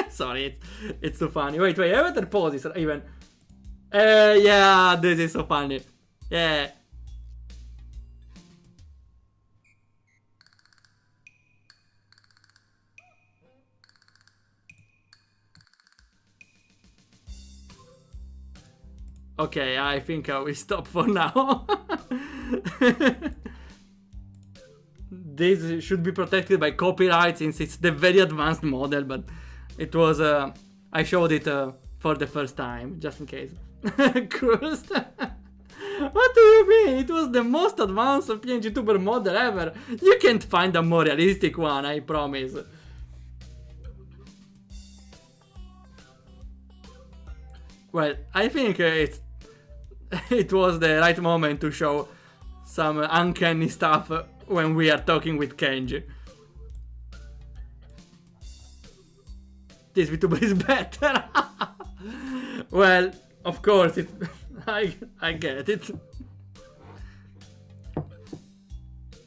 Sorry, it's too funny. Wait, I better pause this even. Yeah, this is so funny. Yeah. Okay, I think I will stop for now. This should be protected by copyright since it's the very advanced model, but it was, I showed it for the first time, just in case. Cursed. What do you mean? It was the most advanced PNG tuber model ever. You can't find a more realistic one, I promise. Well, I think it was the right moment to show some uncanny stuff when we are talking with Kenji. This VTuber is better. Well, of course, I get it.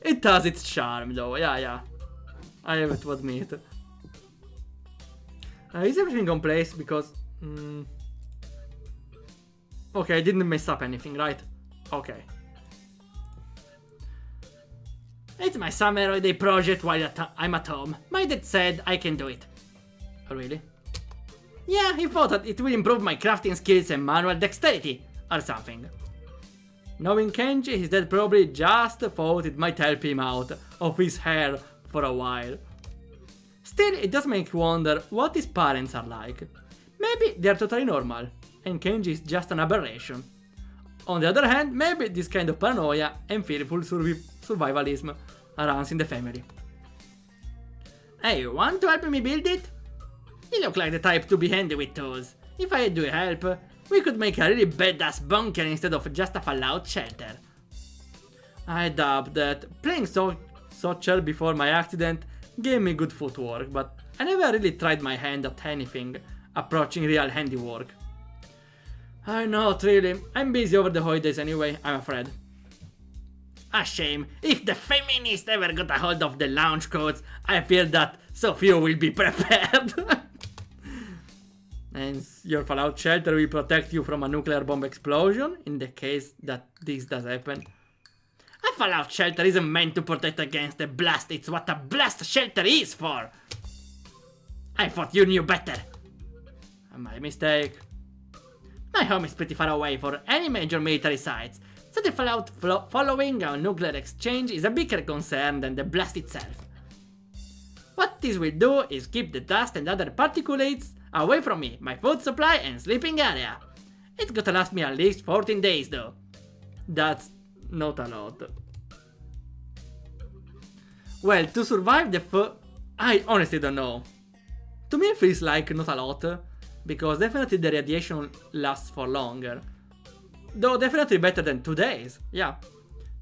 It has its charm, though. Yeah. I have to admit. Is everything on place? Because okay, I didn't mess up anything, right? Okay. It's my summer holiday project while I'm at home. My dad said I can do it. Oh, really? Yeah, he thought that it will improve my crafting skills and manual dexterity, or something. Knowing Kenji, his dad probably just thought it might help him out of his hair for a while. Still, it does make you wonder what his parents are like. Maybe they're totally normal, and Kenji is just an aberration. On the other hand, maybe this kind of paranoia and fearful survivalism runs in the family. Hey, want to help me build it? You look like the type to be handy with tools. If I had your help, we could make a really badass bunker instead of just a fallout shelter. I doubt that. Playing soccer before my accident gave me good footwork, but I never really tried my hand at anything approaching real handiwork. I not really. I'm busy over the holidays anyway, I'm afraid. A shame. If the feminists ever got a hold of the launch codes, I fear that so few will be prepared. And your fallout shelter will protect you from a nuclear bomb explosion, in the case that this does happen. A fallout shelter isn't meant to protect against a blast, it's what a blast shelter is for! I thought you knew better. My mistake. My home is pretty far away for any major military sites, so the fallout following a nuclear exchange is a bigger concern than the blast itself. What this will do is keep the dust and other particulates away from me, my food supply and sleeping area. It's gonna last me at least 14 days though. That's not a lot. Well, to survive I honestly don't know. To me it feels like not a lot, because definitely the radiation lasts for longer. Though definitely better than 2 days, yeah.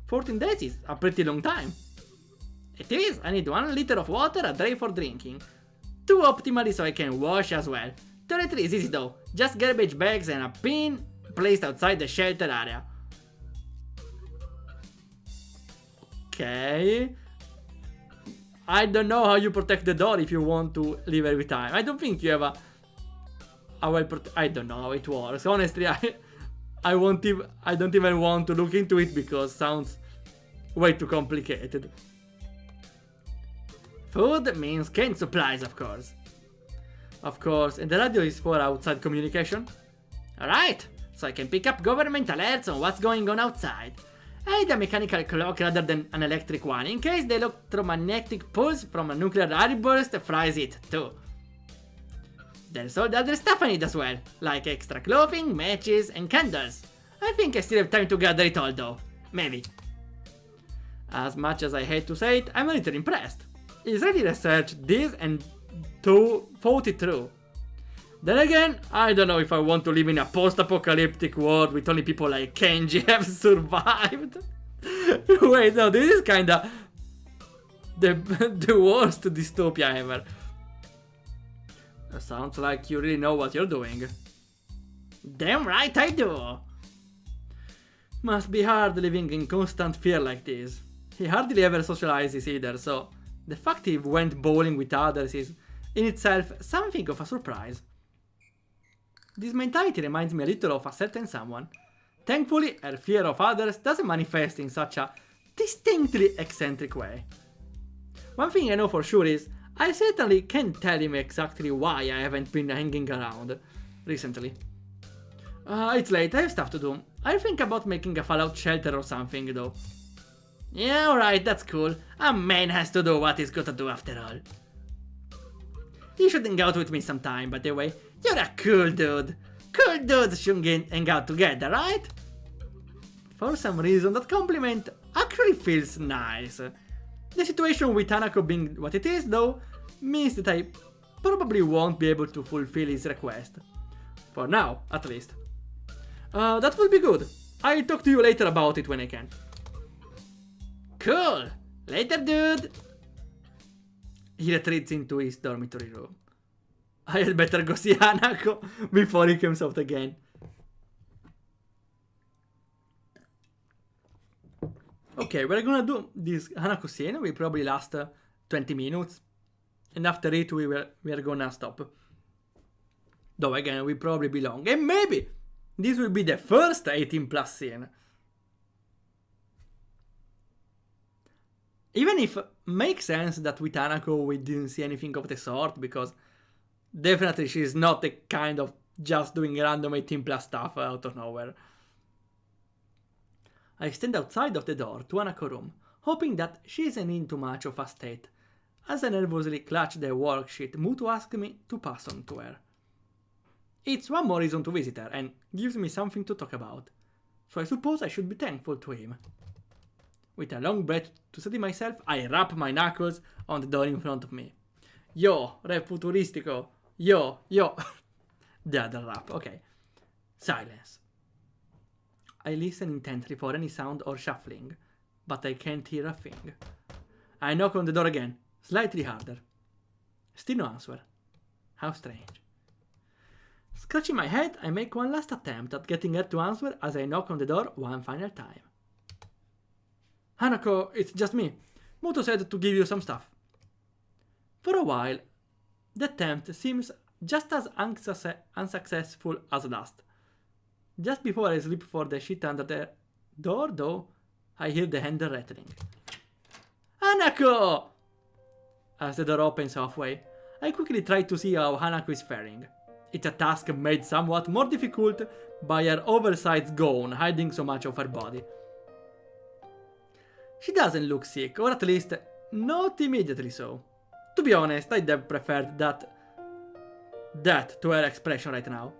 14 days is a pretty long time. It is, I need 1 liter of water a day for drinking. 2 optimally so I can wash as well. Toiletry is easy though, just garbage bags and a pin placed outside the shelter area. Okay. I don't know how you protect the door if you want to leave every time. I don't think you have a I don't know how it works. Honestly, I don't even want to look into it because it sounds way too complicated. Food means canned supplies, of course. Of course, and the radio is for outside communication. Alright, so I can pick up government alerts on what's going on outside. I need a mechanical clock rather than an electric one, in case the electromagnetic pulse from a nuclear airburst fries it too. There's all the other stuff I need as well, like extra clothing, matches, and candles. I think I still have time to gather it all though. Maybe. As much as I hate to say it, I'm a little impressed. He's really researched this and thought it through. Then again, I don't know if I want to live in a post-apocalyptic world with only people like Kenji have survived. Wait, no, this is kinda the worst dystopia ever. Sounds like you really know what you're doing. Damn right I do! Must be hard living in constant fear like this. He hardly ever socializes either, so the fact he went bowling with others is in itself something of a surprise. This mentality reminds me a little of a certain someone. Thankfully, her fear of others doesn't manifest in such a distinctly eccentric way. One thing I know for sure is, I certainly can't tell him exactly why I haven't been hanging around recently. It's late, I have stuff to do. I'll think about making a fallout shelter or something though. Yeah, alright, that's cool. A man has to do what he's gotta do after all. You should hang out with me sometime, by the way. You're a cool dude. Cool dudes should hang out together, right? For some reason, that compliment actually feels nice. The situation with Hanako being what it is, though, means that I probably won't be able to fulfill his request. For now, at least. That will be good. I'll talk to you later about it when I can. Cool! Later, dude! He retreats into his dormitory room. I had better go see Hanako before he comes out again. Okay, we're gonna do this Hanako scene. We probably last 20 minutes. And after it, we are gonna stop. Though again, we probably be long. And maybe this will be the first 18 plus scene. Even if it makes sense that with Hanako we didn't see anything of the sort, because definitely she's not the kind of just doing random 18 plus stuff out of nowhere. I stand outside of the door to Hanako's room, hoping that she isn't in too much of a state, as I nervously clutch the worksheet Muto asked me to pass on to her. It's one more reason to visit her, and gives me something to talk about, so I suppose I should be thankful to him. With a long breath to steady myself, I rap my knuckles on the door in front of me. Yo, re futuristico. Yo, yo. The other rap, okay. Silence. I listen intently for any sound or shuffling, but I can't hear a thing. I knock on the door again, slightly harder. Still no answer. How strange. Scratching my head, I make one last attempt at getting her to answer as I knock on the door one final time. Hanako, it's just me. Muto said to give you some stuff. For a while, the attempt seems just as unsuccessful as last. Just before I slip for the shit under the door, though, I hear the handle rattling. Hanako! As the door opens halfway, I quickly try to see how Hanako is faring. It's a task made somewhat more difficult by her oversized gown hiding so much of her body. She doesn't look sick, or at least not immediately so. To be honest, I'd have preferred that to her expression right now.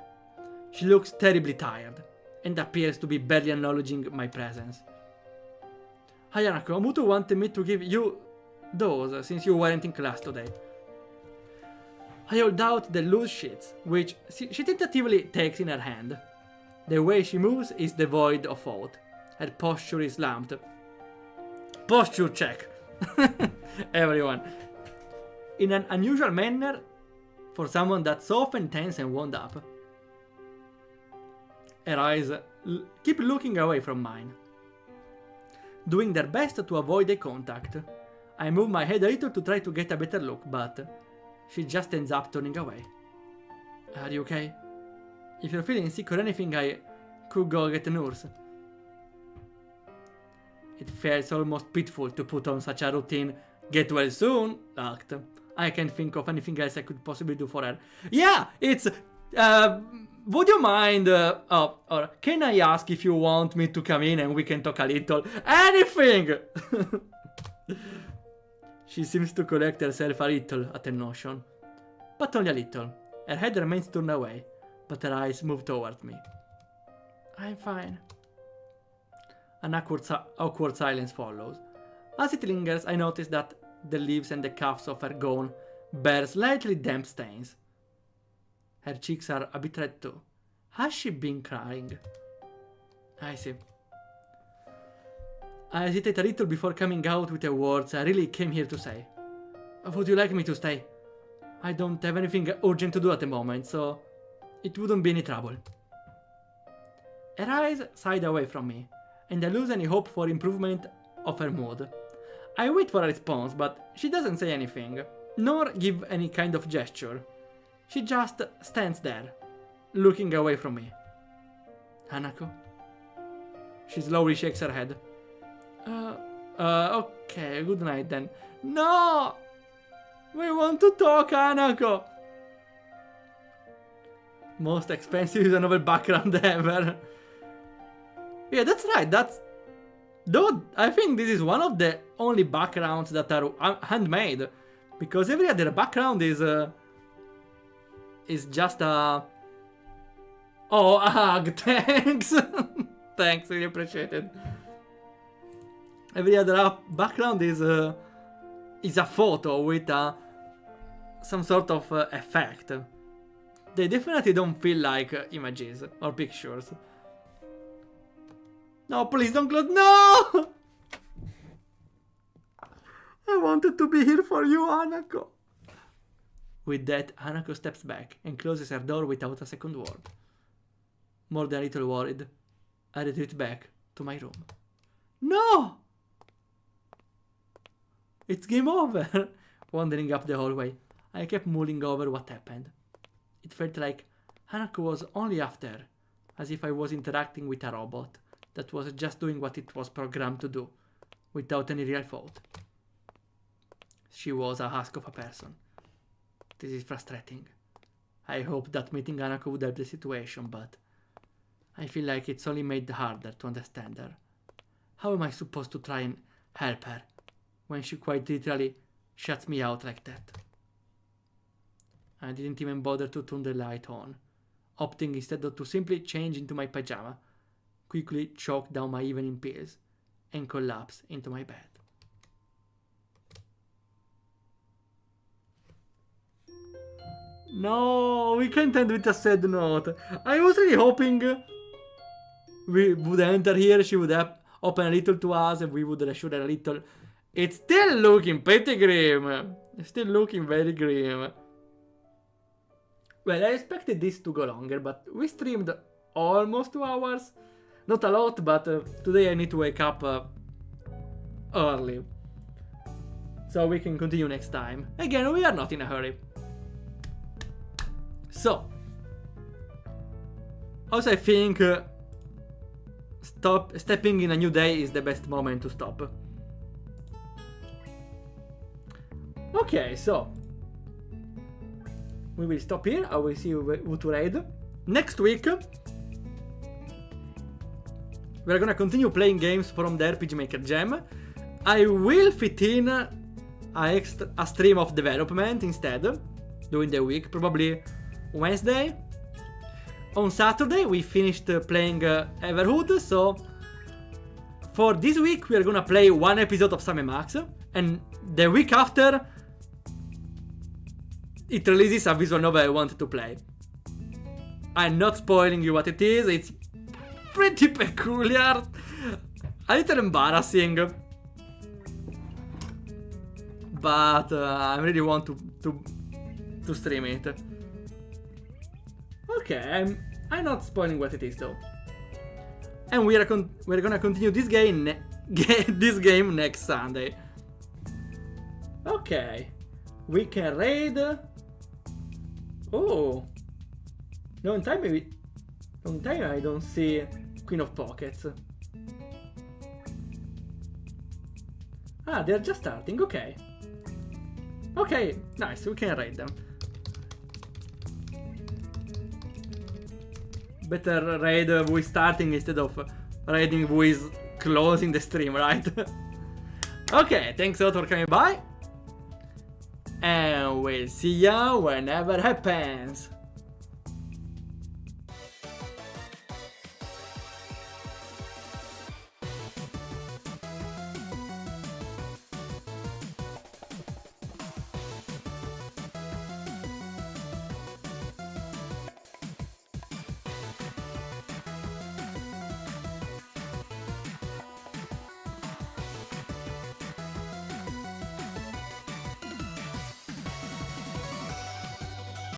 She looks terribly tired, and appears to be barely acknowledging my presence. Hi Hanako, Muto wanted me to give you those since you weren't in class today. I hold out the loose sheets, which she tentatively takes in her hand. The way she moves is devoid of thought. Her posture is slumped. Posture check. Everyone. In an unusual manner for someone that's so often tense and wound up. Her eyes keep looking away from mine, doing their best to avoid eye contact. I move my head a little to try to get a better look, but she just ends up turning away. Are you okay? If you're feeling sick or anything, I could go get a nurse. It feels almost pitiful to put on such a routine get well soon act. I can't think of anything else I could possibly do for her. Yeah, it's would you mind or can I ask if you want me to come in and we can talk a little? Anything! She seems to collect herself a little at the notion. But only a little. Her head remains turned away, but her eyes move towards me. I'm fine. An awkward silence follows. As it lingers, I notice that the leaves and the cuffs of her gown bear slightly damp stains. Her cheeks are a bit red too. Has she been crying? I see. I hesitate a little before coming out with the words I really came here to say. Would you like me to stay? I don't have anything urgent to do at the moment, so it wouldn't be any trouble. Her eyes side away from me, and I lose any hope for improvement of her mood. I wait for a response, but she doesn't say anything, nor give any kind of gesture. She just stands there, looking away from me. Hanako? She slowly shakes her head. Okay, good night then. No! We want to talk, Hanako! Most expensive novel background ever. Yeah, that's right, Though, I think this is one of the only backgrounds that are handmade. Because every other background is just a... Oh, a hug, thanks! Thanks, really appreciate it. Every other background is a photo with some sort of effect. They definitely don't feel like images or pictures. No, please don't close. No! I wanted to be here for you, Hanako. With that, Hanako steps back and closes her door without a second word. More than a little worried, I retreat back to my room. No! It's game over. Wandering up the hallway, I kept mulling over what happened. It felt like Hanako was only after, as if I was interacting with a robot that was just doing what it was programmed to do, without any real thought. She was a husk of a person. This is frustrating. I hoped that meeting Hanako would help the situation, but I feel like it's only made harder to understand her. How am I supposed to try and help her when she quite literally shuts me out like that? I didn't even bother to turn the light on, opting instead to simply change into my pajama, quickly choke down my evening pills, and collapse into my bed. No, we can't end with a sad note. I was really hoping we would enter here, she would open a little to us, and we would reassure her a little. It's still looking pretty grim. It's still looking very grim. Well, I expected this to go longer, but we streamed almost 2 hours. Not a lot, but today I need to wake up early. So we can continue next time. Again, we are not in a hurry. So, also I think stepping in a new day is the best moment to stop. Okay, so we will stop here. I will see who to raid. Next week, we're gonna continue playing games from the RPG Maker Jam. I will fit in a stream of development instead, during the week, probably Wednesday. On Saturday we finished playing Everhood, so for this week we are gonna play 1 episode of Sam & Max, and the week after it releases a visual novel I wanted to play. I'm not spoiling you what it is, it's pretty peculiar, a little embarrassing, but I really want to stream it. Okay, I'm not spoiling what it is though. And we're gonna continue this game next Sunday. Okay, we can raid. Oh, long time I don't see Queen of Pockets. Ah, they're just starting. Okay. Okay, nice. We can raid them. Better raid who is starting instead of raiding who is closing the stream, right? Okay, thanks a lot for coming by. And we'll see ya whenever happens.